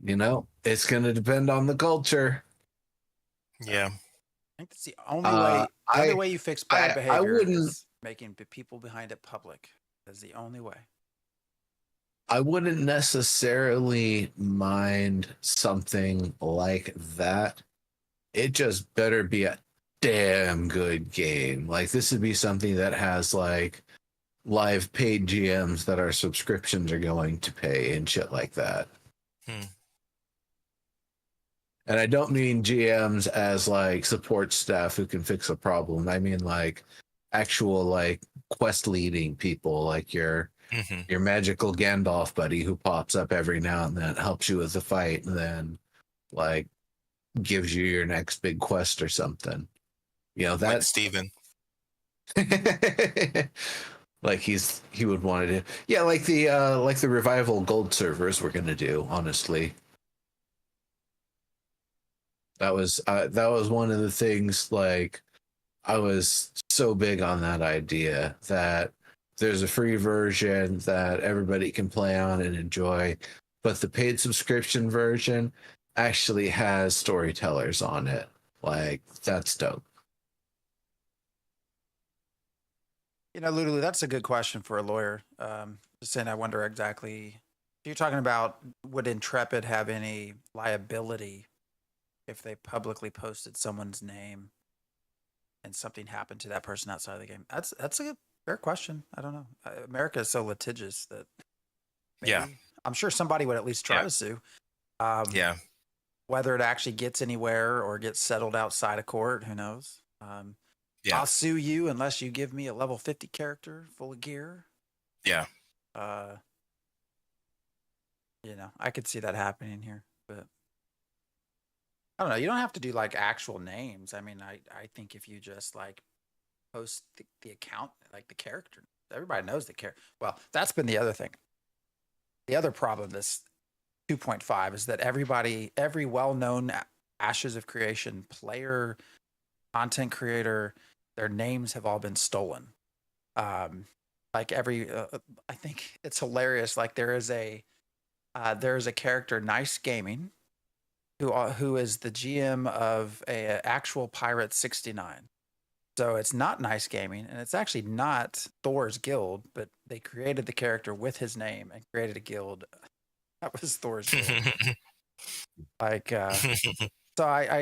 it's going to depend on the culture. Yeah. I think that's the only way. The only way you fix bad I behavior wouldn't. is making the people behind it public. That's the only way. I wouldn't necessarily mind something like that. It just better be a damn good game. Like, this would be something that has like live paid GMs that our subscriptions are going to pay and shit like that. And I don't mean GMs as like support staff who can fix a problem. I mean like actual like quest leading people, like your magical Gandalf buddy who pops up every now and then, helps you with the fight, and then like gives you your next big quest or something. That like Steven. like he would want to do. Yeah, like the revival gold servers we're gonna do, honestly. That was one of the things, like, I was so big on that idea that there's a free version that everybody can play on and enjoy, but the paid subscription version actually has storytellers on it. Like, that's dope. Lulu, that's a good question for a lawyer. Just saying, I wonder exactly. You're talking about, would Intrepid have any liability if they publicly posted someone's name and something happened to that person outside of the game? That's a fair question. I don't know. America is so litigious that maybe, I'm sure somebody would at least try to sue. Whether it actually gets anywhere or gets settled outside of court, who knows? I'll sue you unless you give me a level 50 character full of gear. Yeah. I could see that happening here, but I don't know. You don't have to do like actual names. I mean, I think if you just like post the account, like the character, everybody knows the character. Well, that's been the other thing. The other problem, this 2.5, is that every well-known Ashes of Creation player, content creator, their names have all been stolen. Like I think it's hilarious. Like there is a character, Nice Gaming, who is the GM of a actual Pirate 69. So it's not Nice Gaming, and it's actually not Thor's guild, but they created the character with his name and created a guild. That was Thor's guild. Like, so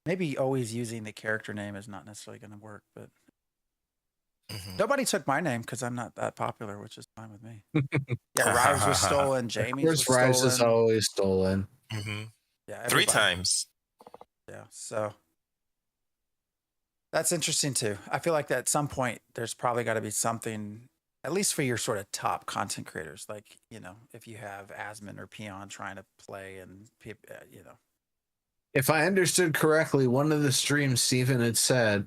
maybe always using the character name is not necessarily going to work, but nobody took my name because I'm not that popular, which is fine with me. Yeah, Rives was stolen. Jamie's was stolen. Rives is always stolen. Yeah, 3 times. Yeah, so that's interesting too. I feel like that at some point there's probably got to be something at least for your sort of top content creators, like, you know, if you have Asmon or Peon trying to play and you know. If I understood correctly, one of the streams Steven had said,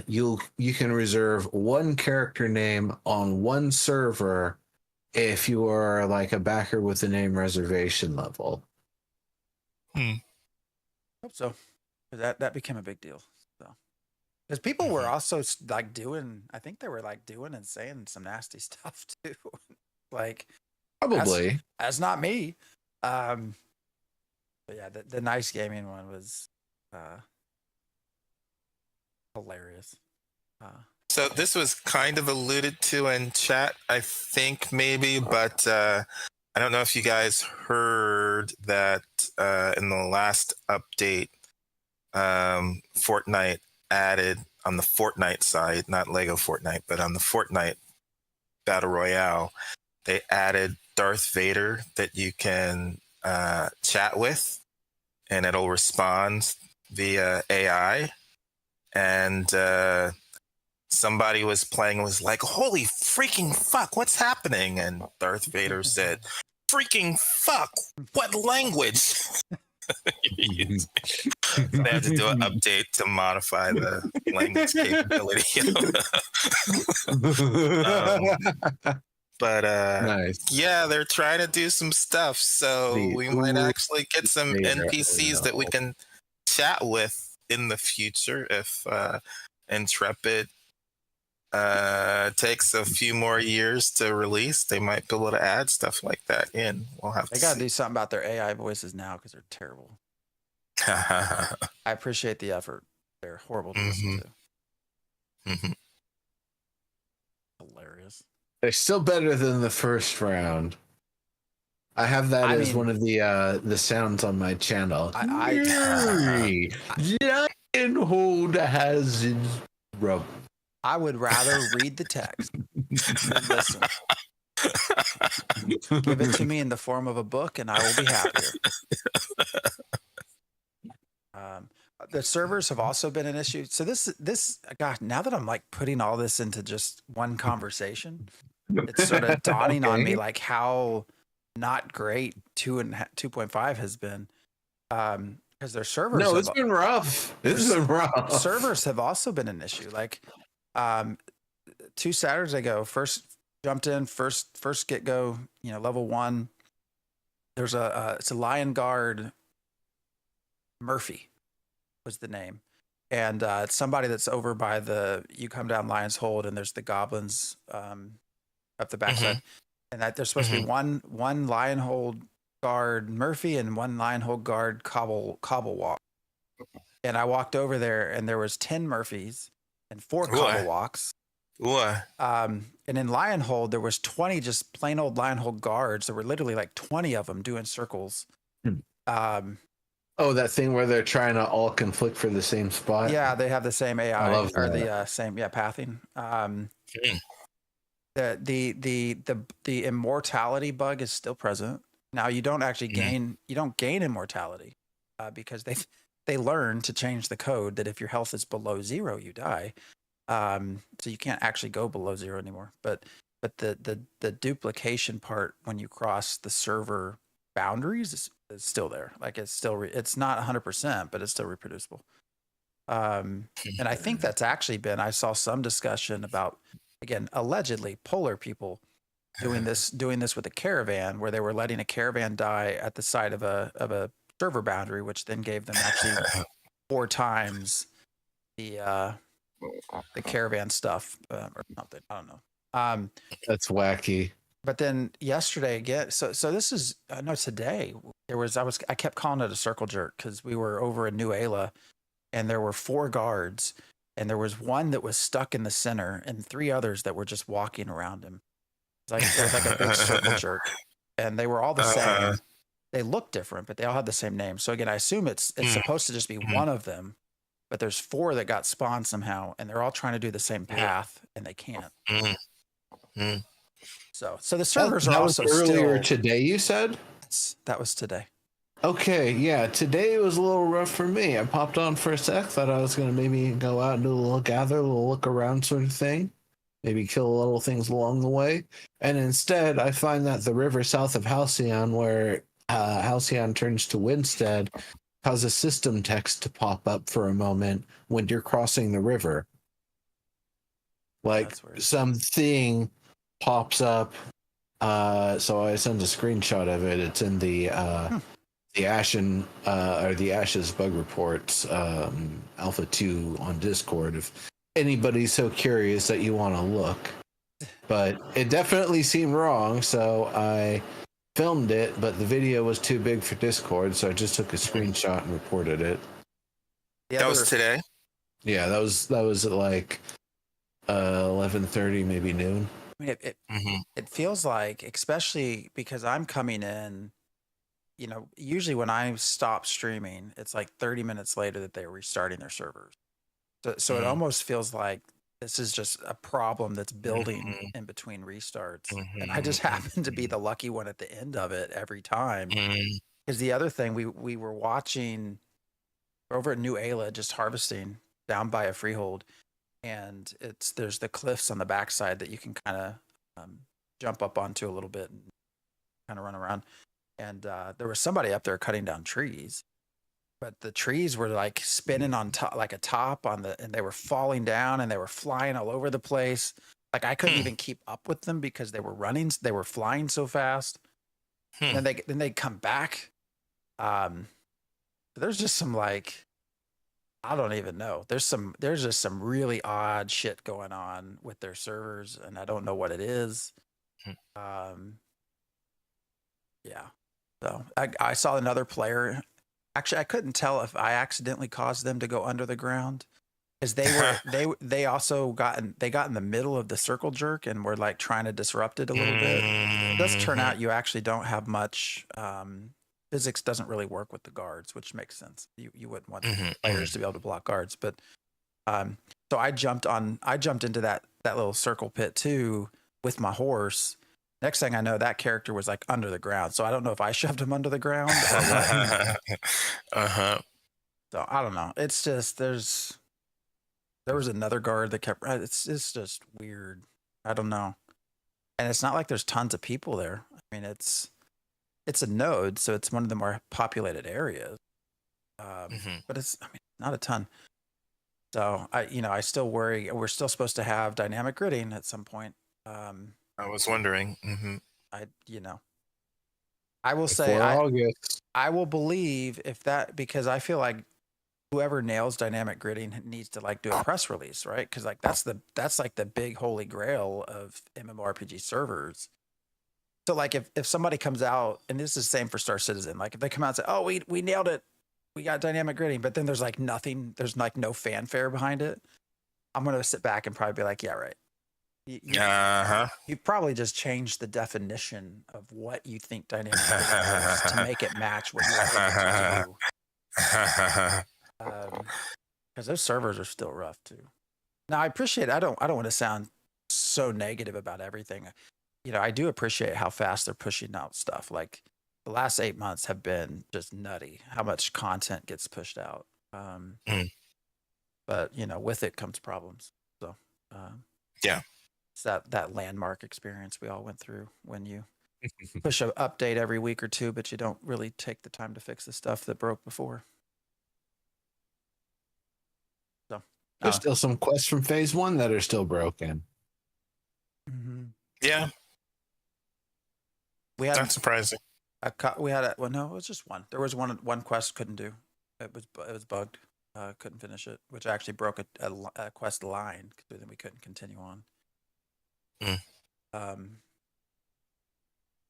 you can reserve one character name on one server if you are like a backer with the name reservation level. Hope so. That became a big deal. So, because people were also like doing, I think they were like doing and saying some nasty stuff too. Like, Probably. that's not me. But yeah, the nice gaming one was hilarious. So this was kind of alluded to in chat, I think maybe, but I don't know if you guys heard that in the last update, Fortnite added on the Fortnite side, not Lego Fortnite, but on the Fortnite Battle Royale, they added Darth Vader that you can chat with, and it'll respond via AI. And somebody was playing and was like, holy freaking fuck, what's happening? And Darth Vader said, freaking fuck, what language? They had to do an update to modify the language capability. But Nice. yeah, they're trying to do some stuff. So we might actually get some NPCs that we can chat with in the future if Intrepid takes a few more years to release. They might be able to add stuff like that in. We'll have They to got to see. do something about their AI voices now because they're terrible. I appreciate the effort. They're horrible to listen to. Hilarious. They're still better than the first round. I have that as one of the sounds on my channel. Lionhold has its rub. I would rather read the text than listen. Give it to me in the form of a book, and I will be happier. The servers have also been an issue. So this, gosh, now that I'm like putting all this into just one conversation, it's sort of dawning on me like how not great 2.5 has been. Because their servers. No, it's been rough. It's been rough. Servers have also been an issue. Like 2 Saturdays ago, first jumped in, first get go, you know, level 1. There's it's a Lion Guard. Murphy was the name, and it's somebody that's over by you come down Lion's Hold, and there's the goblins up the backside, and that there's supposed to be one Lion Hold guard Murphy and one Lion Hold guard cobble walk. And I walked over there, and there was 10 Murphys and 4 cobble walks. What? And in Lion Hold, there was 20 just plain old Lion Hold guards. There were literally like 20 of them doing circles. Oh, that thing where they're trying to all conflict for the same spot. Yeah, they have the same AI I love or that. the same pathing. The immortality bug is still present. Now you don't actually gain immortality because they learn to change the code that if your health is below 0, you die. So you can't actually go below 0 anymore. But the duplication part when you cross the server boundaries is still there. Like it's not 100%, but it's still reproducible. And I think that's actually been, I saw some discussion about, again, allegedly polar people doing this with a caravan, where they were letting a caravan die at the side of a server boundary, which then gave them actually 4 times the caravan stuff or something. I don't know. That's wacky. But then yesterday again, so this is today I kept calling it a circle jerk because we were over in New Ayla, and there were 4 guards, and there was one that was stuck in the center, and 3 others that were just walking around him. It was like a big circle jerk, and they were all the same. They look different, but they all had the same name. So again, I assume it's supposed to just be one of them, but there's 4 that got spawned somehow, and they're all trying to do the same path, and they can't. So the servers are also earlier still, today. You said that was today. Okay, yeah. Today was a little rough for me. I popped on for a sec, thought I was gonna maybe go out and do a little gather, a little look around sort of thing. maybe kill little things along the way. And instead, I find that the river south of Halcyon, where Halcyon turns to Winstead, causes system text to pop up for a moment when you're crossing the river. Like something pops up. So I sent a screenshot of it. It's in the Ashen or the Ashes bug reports Alpha 2 on Discord. If anybody's so curious that you want to look, but it definitely seemed wrong, so I filmed it, but the video was too big for Discord, so I just took a screenshot and reported it. That was today? Yeah, that was at like 11:30, maybe noon. I mean, it feels like, especially because I'm coming in, you know, usually when I stop streaming, it's like 30 minutes later that they're restarting their servers. So it almost feels like this is just a problem that's building in between restarts. And I just happen to be the lucky one at the end of it every time. Because the other thing, we were watching over at New Ayla, just harvesting down by a freehold. And there's the cliffs on the backside that you can kind of jump up onto a little bit and kind of run around. And there was somebody up there cutting down trees, but the trees were like spinning on top, like a top on and they were falling down and they were flying all over the place. Like I couldn't even keep up with them because they were flying so fast. And then they come back. There's just some like, I don't even know. There's just some really odd shit going on with their servers, and I don't know what it is. Yeah. So I saw another player. Actually, I couldn't tell if I accidentally caused them to go under the ground, because they also got in the middle of the circle jerk and were like trying to disrupt it a little bit. It does turn out you actually don't have much. Physics doesn't really work with the guards, which makes sense. You wouldn't want players to be able to block guards, but so I jumped into that little circle pit too with my horse. Next thing I know, that character was like under the ground. So I don't know if I shoved him under the ground or what. So I don't know. It's just there was another guard that kept. It's just weird. I don't know. And it's not like there's tons of people there. I mean, it's a node, so it's one of the more populated areas. But it's not a ton. So I still worry. We're still supposed to have dynamic gridding at some point. I was wondering. I will say I will believe if that, because I feel like whoever nails dynamic gridding needs to like do a press release, right? Because like that's like the big holy grail of MMORPG servers. So like if somebody comes out, and this is the same for Star Citizen, like if they come out and say, "Oh, we nailed it, we got dynamic gridding," but then there's like nothing, there's like no fanfare behind it, I'm gonna sit back and probably be like, "Yeah, right." You probably just changed the definition of what you think dynamic gridding is to make it match what you want it to do. Because those servers are still rough too. Now I appreciate. I don't want to sound so negative about everything. I do appreciate how fast they're pushing out stuff. Like the last 8 months have been just nutty. How much content gets pushed out. But with it comes problems. So yeah, it's that landmark experience we all went through when you push an update every week or two, but you don't really take the time to fix the stuff that broke before. So there's still some quests from phase 1 that are still broken. Yeah. Not surprising. We had no, it was just one. There was one quest couldn't do. It was bugged. Couldn't finish it, which actually broke a quest line, so then we couldn't continue on. I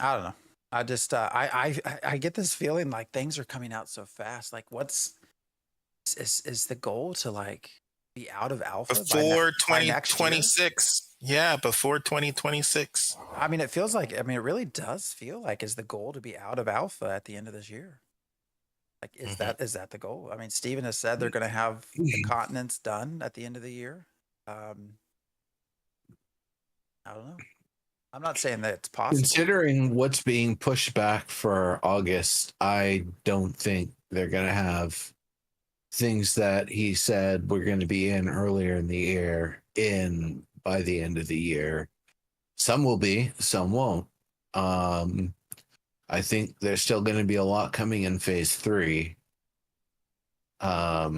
don't know. I just I get this feeling like things are coming out so fast. Like, is the goal to like be out of alpha before 2026? Yeah, before 2026. I mean, it feels like. I mean, it really does feel like is the goal to be out of alpha at the end of this year. Like, is that the goal? I mean, Steven has said they're going to have the continents done at the end of the year. I don't know. I'm not saying that it's possible. Considering what's being pushed back for August, I don't think they're going to have things that he said we're going to be in earlier in the year in by the end of the year. Some will be, some won't. I think there's still going to be a lot coming in phase 3. I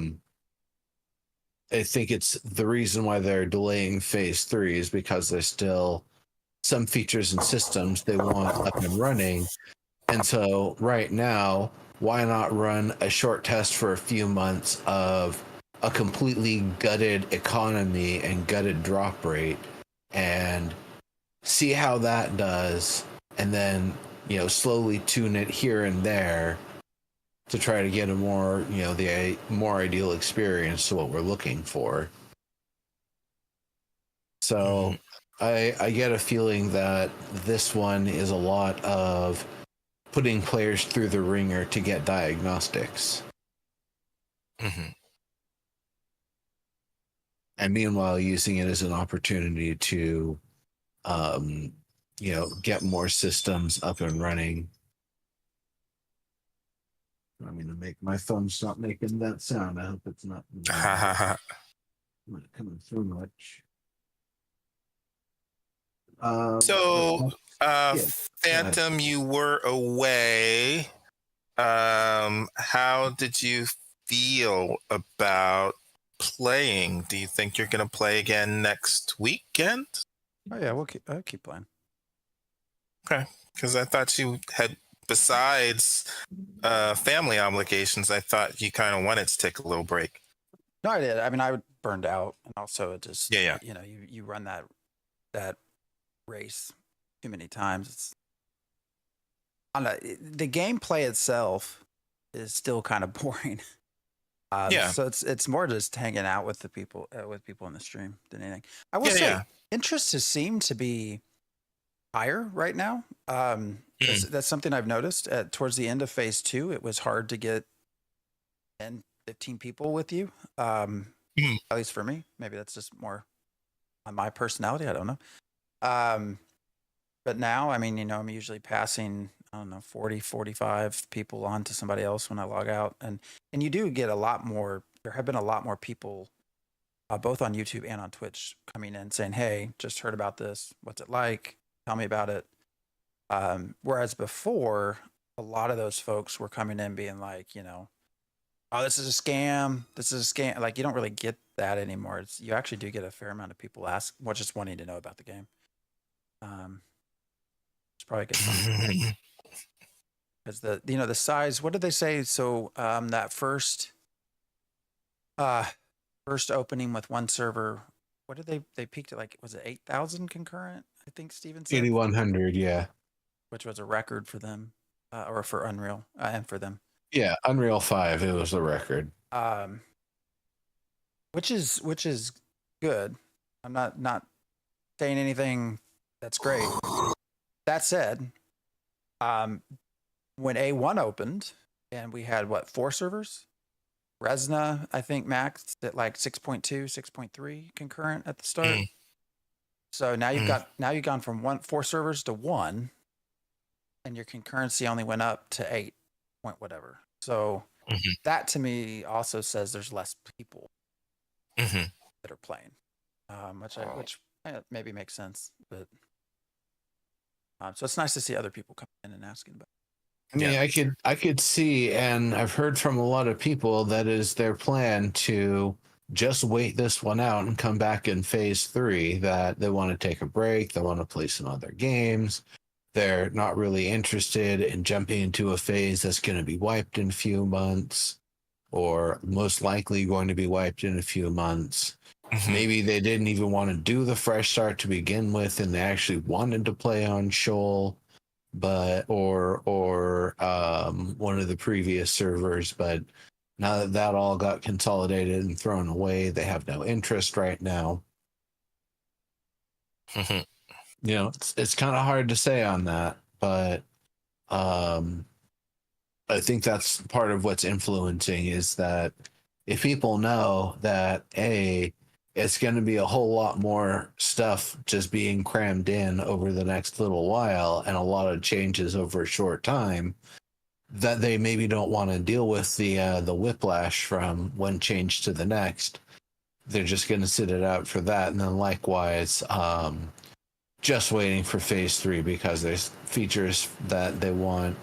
think it's the reason why they're delaying phase 3 is because there's still some features and systems they want up and running. And so right now, why not run a short test for a few months of a completely gutted economy and gutted drop rate and see how that does, and then, slowly tune it here and there to try to get a more, the more ideal experience to what we're looking for. So I get a feeling that this one is a lot of putting players through the ringer to get diagnostics. And meanwhile, using it as an opportunity to, get more systems up and running. I'm going to make my phone stop making that sound. I hope it's not coming through much. Phantom, you were away. How did you feel about playing? Do you think you're going to play again next weekend? Oh yeah, I'll keep playing. Okay, because I thought you had, besides family obligations, I thought you kind of wanted to take a little break. No, I did. I mean, I burned out, and also it just yeah. You run that race too many times. It's the gameplay itself is still kind of boring. So it's more just hanging out with the people in the stream than anything. I will say interest has seemed to be higher right now. That's something I've noticed. Towards the end of phase 2, it was hard to get 10, 15 people with you. At least for me. Maybe that's just more on my personality. I don't know. But now, I mean, I'm usually passing, 40, 45 people on to somebody else when I log out. And you do get a lot more. There have been a lot more people, both on YouTube and on Twitch, coming in saying, hey, just heard about this. What's it like? Tell me about it. Whereas before, a lot of those folks were coming in being like, oh, this is a scam. This is a scam. Like, you don't really get that anymore. You actually do get a fair amount of people just wanting to know about the game. It's probably a good sign. Because the size, what did they say? So that first opening with one server, what did they peaked at, like, was it 8,000 concurrent? I think Steven said 8,100, yeah. Which was a record for them, or for Unreal, and for them. Yeah, Unreal 5, it was a record. Which is good. I'm not saying anything that's great. That said, when A1 opened and we had 4 servers, Resna, I think, maxed at like 6.2, 6.3 concurrent at the start. So now you've gone from 4 servers to 1, and your concurrency only went up to 8 point whatever. So that to me also says there's less people that are playing, which maybe makes sense. But so it's nice to see other people come in and asking about it. I mean, I could see, and I've heard from a lot of people that is their plan to just wait this one out and come back in phase 3, that they want to take a break. They want to play some other games. They're not really interested in jumping into a phase that's going to be wiped in a few months, or most likely going to be wiped in a few months. Maybe they didn't even want to do the fresh start to begin with, and they actually wanted to play on Shoal, or one of the previous servers, but now that all got consolidated and thrown away, they have no interest right now. It's kind of hard to say on that, but I think that's part of what's influencing, is that if people know that it's going to be a whole lot more stuff just being crammed in over the next little while, and a lot of changes over a short time, that they maybe don't want to deal with the whiplash from one change to the next. they're just going to sit it out for that. And then likewise, just waiting for phase 3 because there's features that they want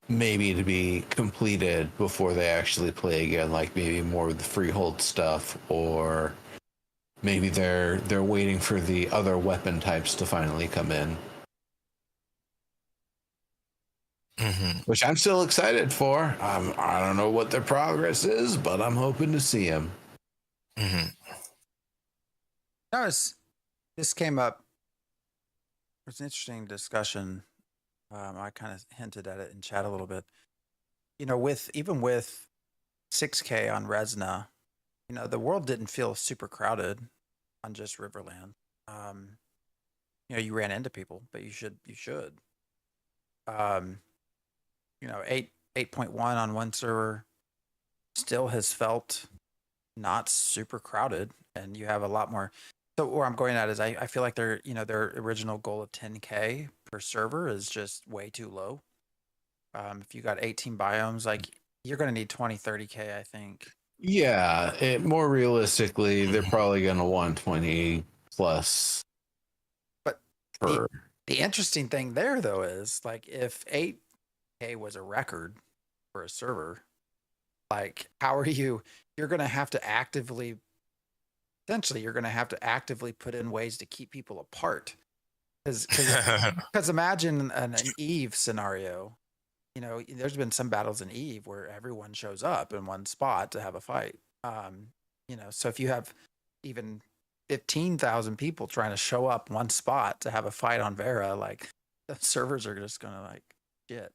maybe to be completed before they actually play again, like maybe more of the freehold stuff, or maybe they're waiting for the other weapon types to finally come in. Which I'm still excited for. I don't know what their progress is, but I'm hoping to see them. This came up. It was an interesting discussion. I kind of hinted at it in chat a little bit. You know, even with 6K on Resna, you know, the world didn't feel super crowded on just Riverland. You know, you ran into people, but you should. You know, 8.1 on one server still has felt not super crowded, and you have a lot more. So where I'm going at is I feel like their original goal of 10K per server is just way too low. If you got 18 biomes, like you're going to need 20, 30K, I think. Yeah, more realistically, they're probably going to want 20 plus. But the interesting thing there, though, is like if 8K was a record for a server, like how are you're going to have to actively put in ways to keep people apart. Because imagine an Eve scenario. You know, there's been some battles in Eve where everyone shows up in one spot to have a fight. You know, so if you have even 15,000 people trying to show up one spot to have a fight on Vera, like the servers are just gonna like shit.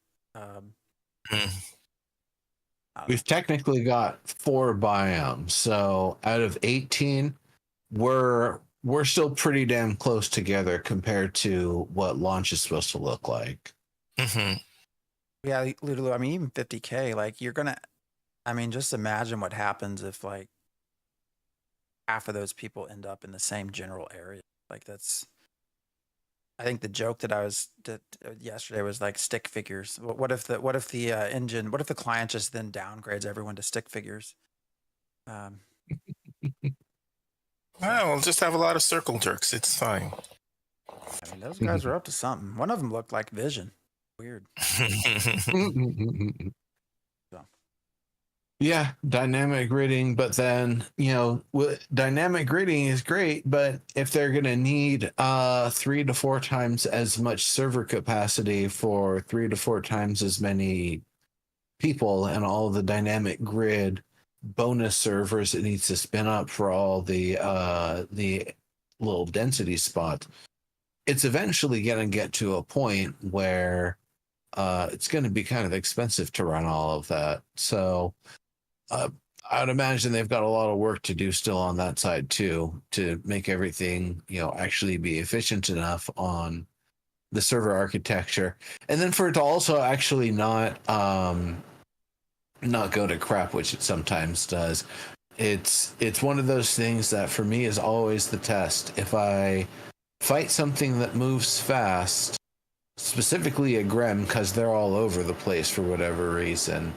We've technically got 4 biomes, so out of 18, we're still pretty damn close together compared to what launch is supposed to look like. Yeah, literally. I mean, even 50K, like just imagine what happens if like half of those people end up in the same general area. Like I think the joke that I did yesterday was like stick figures. What if the client just then downgrades everyone to stick figures? Well, we'll just have a lot of circle jerks. It's fine. I mean, those guys are up to something. One of them looked like Vision. Weird. Yeah, dynamic gridding, but then, you know, dynamic gridding is great, but if they're going to need 3 to 4 times as much server capacity for 3 to 4 times as many people and all the dynamic grid bonus servers it needs to spin up for all the little density spots, it's eventually going to get to a point where it's going to be kind of expensive to run all of that. So I would imagine they've got a lot of work to do still on that side too, to make everything, you know, actually be efficient enough on the server architecture, and then for it to also actually not go to crap, which it sometimes does. It's one of those things that for me is always the test. If I fight something that moves fast, specifically a Grem, because they're all over the place for whatever reason,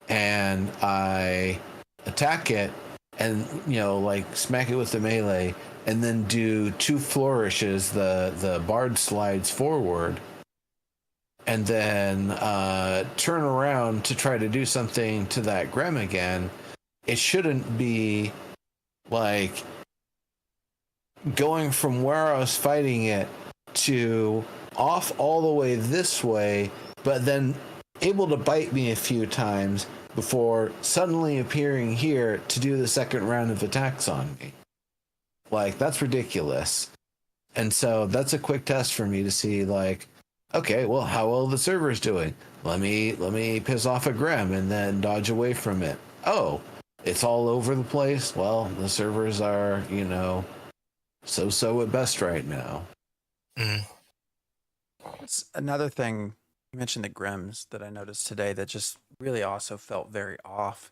and I attack it and, you know, like smack it with the melee and then do 2 flourishes, the bard slides forward, and then turn around to try to do something to that Grem again, it shouldn't be like going from where I was fighting it to off all the way this way, but then able to bite me a few times before suddenly appearing here to do the second round of attacks on me. Like, that's ridiculous. And so that's a quick test for me to see, like, okay, well, how well the server's doing. Let me piss off a Grem and then dodge away from it. Oh, it's all over the place. Well, the servers are, you know, so at best right now. It's another thing. You mentioned the Grims that I noticed today that just really also felt very off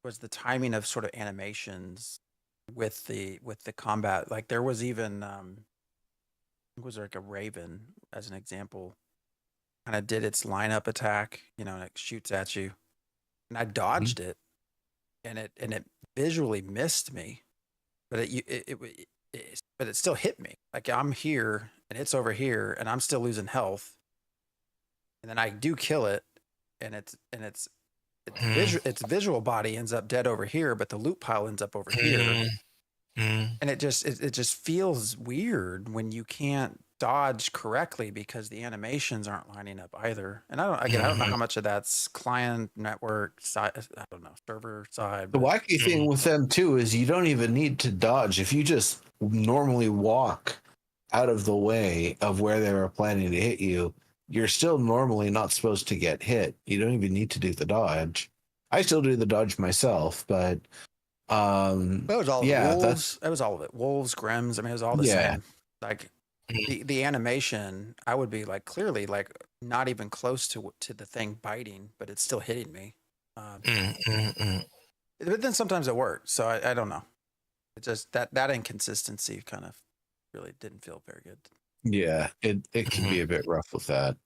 was the timing of sort of animations with the combat. Like there was even it was like a Raven as an example, kind of did its lineup attack, you know, and it shoots at you, and I dodged it, and it visually missed me, but but it still hit me. Like I'm here and it's over here, and I'm still losing health, and then I do kill it, and its visual body ends up dead over here, but the loot pile ends up over here, and it just feels weird when you can't dodge correctly because the animations aren't lining up either. And I don't know how much of that's client network side, I don't know, server side. The wacky thing with them too is you don't even need to dodge. If you just normally walk out of the way of where they were planning to hit you, you're still normally not supposed to get hit. You don't even need to do the dodge. I still do the dodge myself, but it was all wolves. It was all of it. Wolves, Grims. I mean, it was all the same. Like the animation, I would be like clearly like not even close to the thing biting, but it's still hitting me. But then sometimes it works, so I don't know. It just that inconsistency kind of really didn't feel very good. Yeah, it can be a bit rough with that,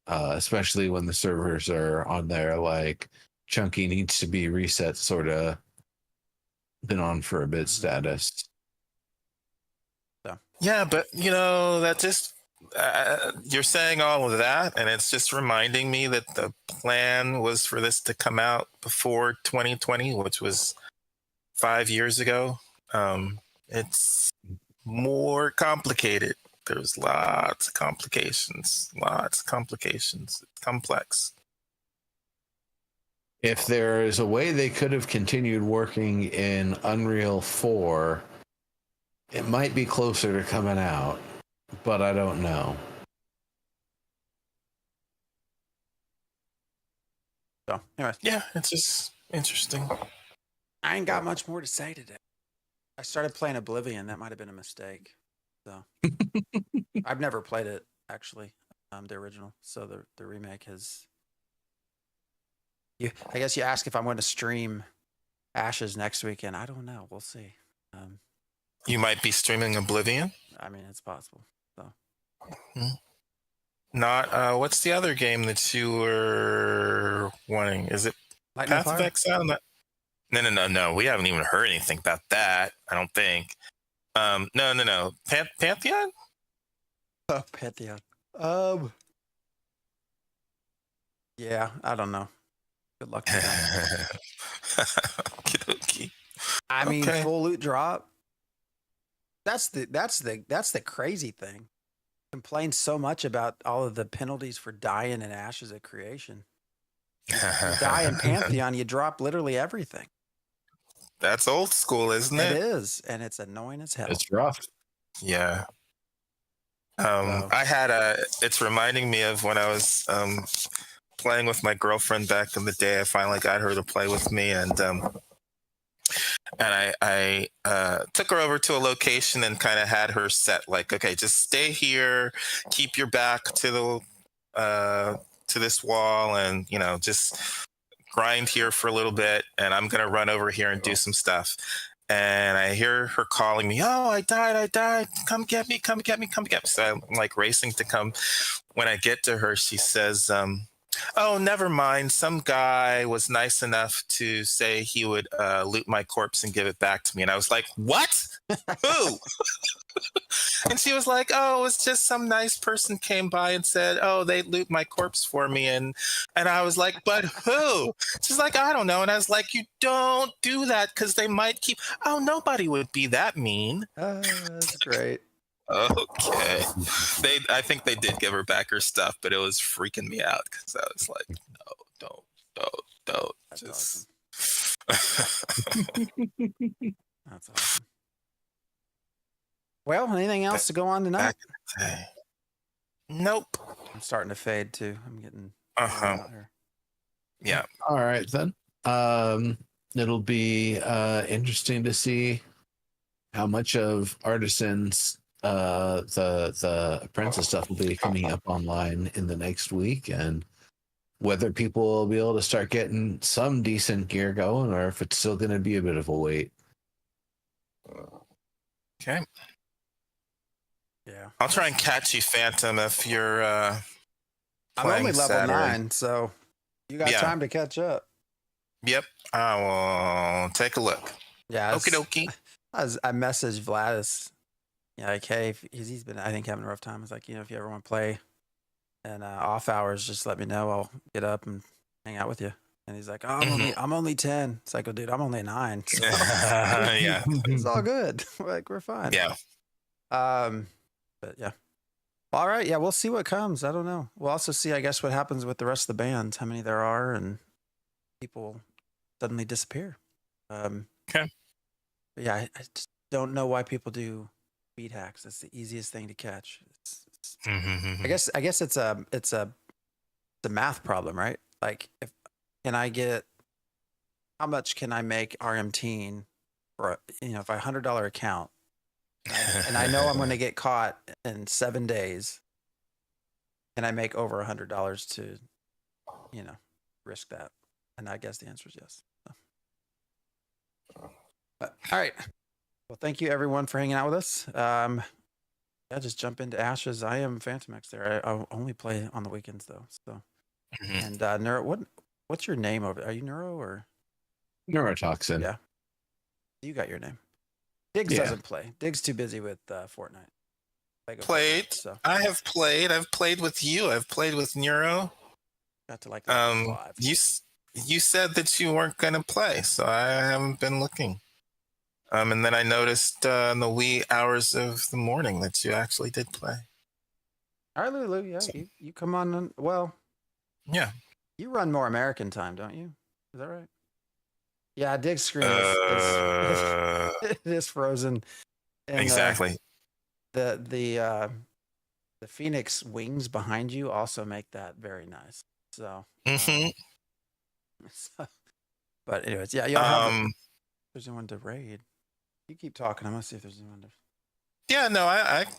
especially when the servers are on there like chunky needs to be reset, sort of been on for a bit status. So. Yeah, but you know that just you're saying all of that, and it's just reminding me that the plan was for this to come out before 2020, which was 5 years ago. It's more complicated. There's lots of complications. It's complex. If there is a way they could have continued working in Unreal 4, it might be closer to coming out, but I don't know. So, anyway. Yeah, it's just interesting. I ain't got much more to say today. I started playing Oblivion. That might have been a mistake. So I've never played it, actually, the original. So the remake has... I guess you ask if I'm going to stream Ashes next weekend. I don't know. We'll see. You might be streaming Oblivion. I mean, it's possible. So. Not what's the other game that you were wanting? Is it Lightning Path of Fire? Exile? No. We haven't even heard anything about that. I don't think. No. Pantheon? Oh, Pantheon. Yeah, I don't know. Good luck with that. Okey-dokey. I mean, full loot drop. That's the crazy thing. Complain so much about all of the penalties for dying in Ashes of Creation. You die in Pantheon, you drop literally everything. That's old school, isn't it? It is, and it's annoying as hell. It's rough. Yeah. I had it's reminding me of when I was playing with my girlfriend back in the day. I finally got her to play with me, and I took her over to a location and kind of had her set like, okay, just stay here, keep your back to this wall, and just grind here for a little bit, and I'm gonna run over here and do some stuff. And I hear her calling me, oh, I died, come get me. So I'm like racing to come. When I get to her, she says, oh, never mind. Some guy was nice enough to say he would loot my corpse and give it back to me. And I was like, what? Who? And she was like, oh, it was just some nice person came by and said, oh, they loot my corpse for me. And I was like, but who? She's like, I don't know. And I was like, you don't do that because they might keep, oh, nobody would be that mean. That's great. Okay. I think they did give her back her stuff, but it was freaking me out because I was like, no, don't. That's just awesome. That's awesome. Well, anything else to go on tonight? Nope. I'm starting to fade too. I'm getting Yeah. All right then. It'll be interesting to see how much of Artisans the apprentice stuff will be coming up online in the next week, and whether people will be able to start getting some decent gear going, or if it's still going to be a bit of a wait. Okay. Yeah. I'll try and catch you, Phantom, if you're I'm only level Saturday. 9, so you got time to catch up. Yep. I will take a look. Yeah, Okie dokie. I messaged Vladis. Yeah, like, hey, he's been, I think, having a rough time. I was like, if you ever want to play and off hours, just let me know. I'll get up and hang out with you. And he's like, oh, I'm only 10. It's like, oh, dude, I'm only 9. So Yeah. it's all good. Like, we're fine. Yeah. But yeah. All right. Yeah, we'll see what comes. I don't know. We'll also see, I guess, what happens with the rest of the bands, how many there are, and people suddenly disappear. Okay. But yeah, I just don't know why people do speed hacks. That's the easiest thing to catch. I guess it's a math problem, right? Like, how much can I make RMT for if I $100 account, and I know I'm going to get caught in 7 days, and I make over $100 to, risk that? And I guess the answer is yes. But, all right. Well, thank you everyone for hanging out with us. Yeah, just jump into Ashes. I am Phantom X there. I only play on the weekends though. So, and Neuro, what's your name over there? Are you Neuro or Neurotoxin. Yeah, you got your name. Diggs doesn't play. Diggs too busy with Fortnite. Played. Fortnite, so I have played. I've played with you. I've played with Neuro. got to like live. You said that you weren't going to play, so I haven't been looking. And then I noticed in the wee hours of the morning that you actually did play. All right, Lulu. Yeah, so, you come on. Well, yeah. You run more American time, don't you? Is that right? Yeah, Dig's screen is frozen. And, exactly. The Phoenix wings behind you also make that very nice. So. But anyways, yeah, y'all have. There's anyone to raid. You keep talking. I'm gonna see if there's anyone to. Yeah, no,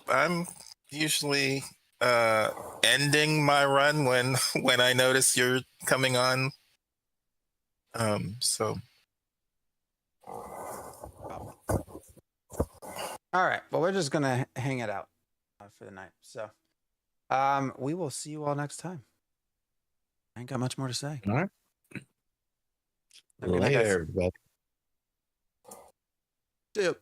I'm usually ending my run when I notice you're coming on. So. All right. Well, we're just gonna hang it out for the night. So, we will see you all next time. I ain't got much more to say. All right. Later, everybody. See you.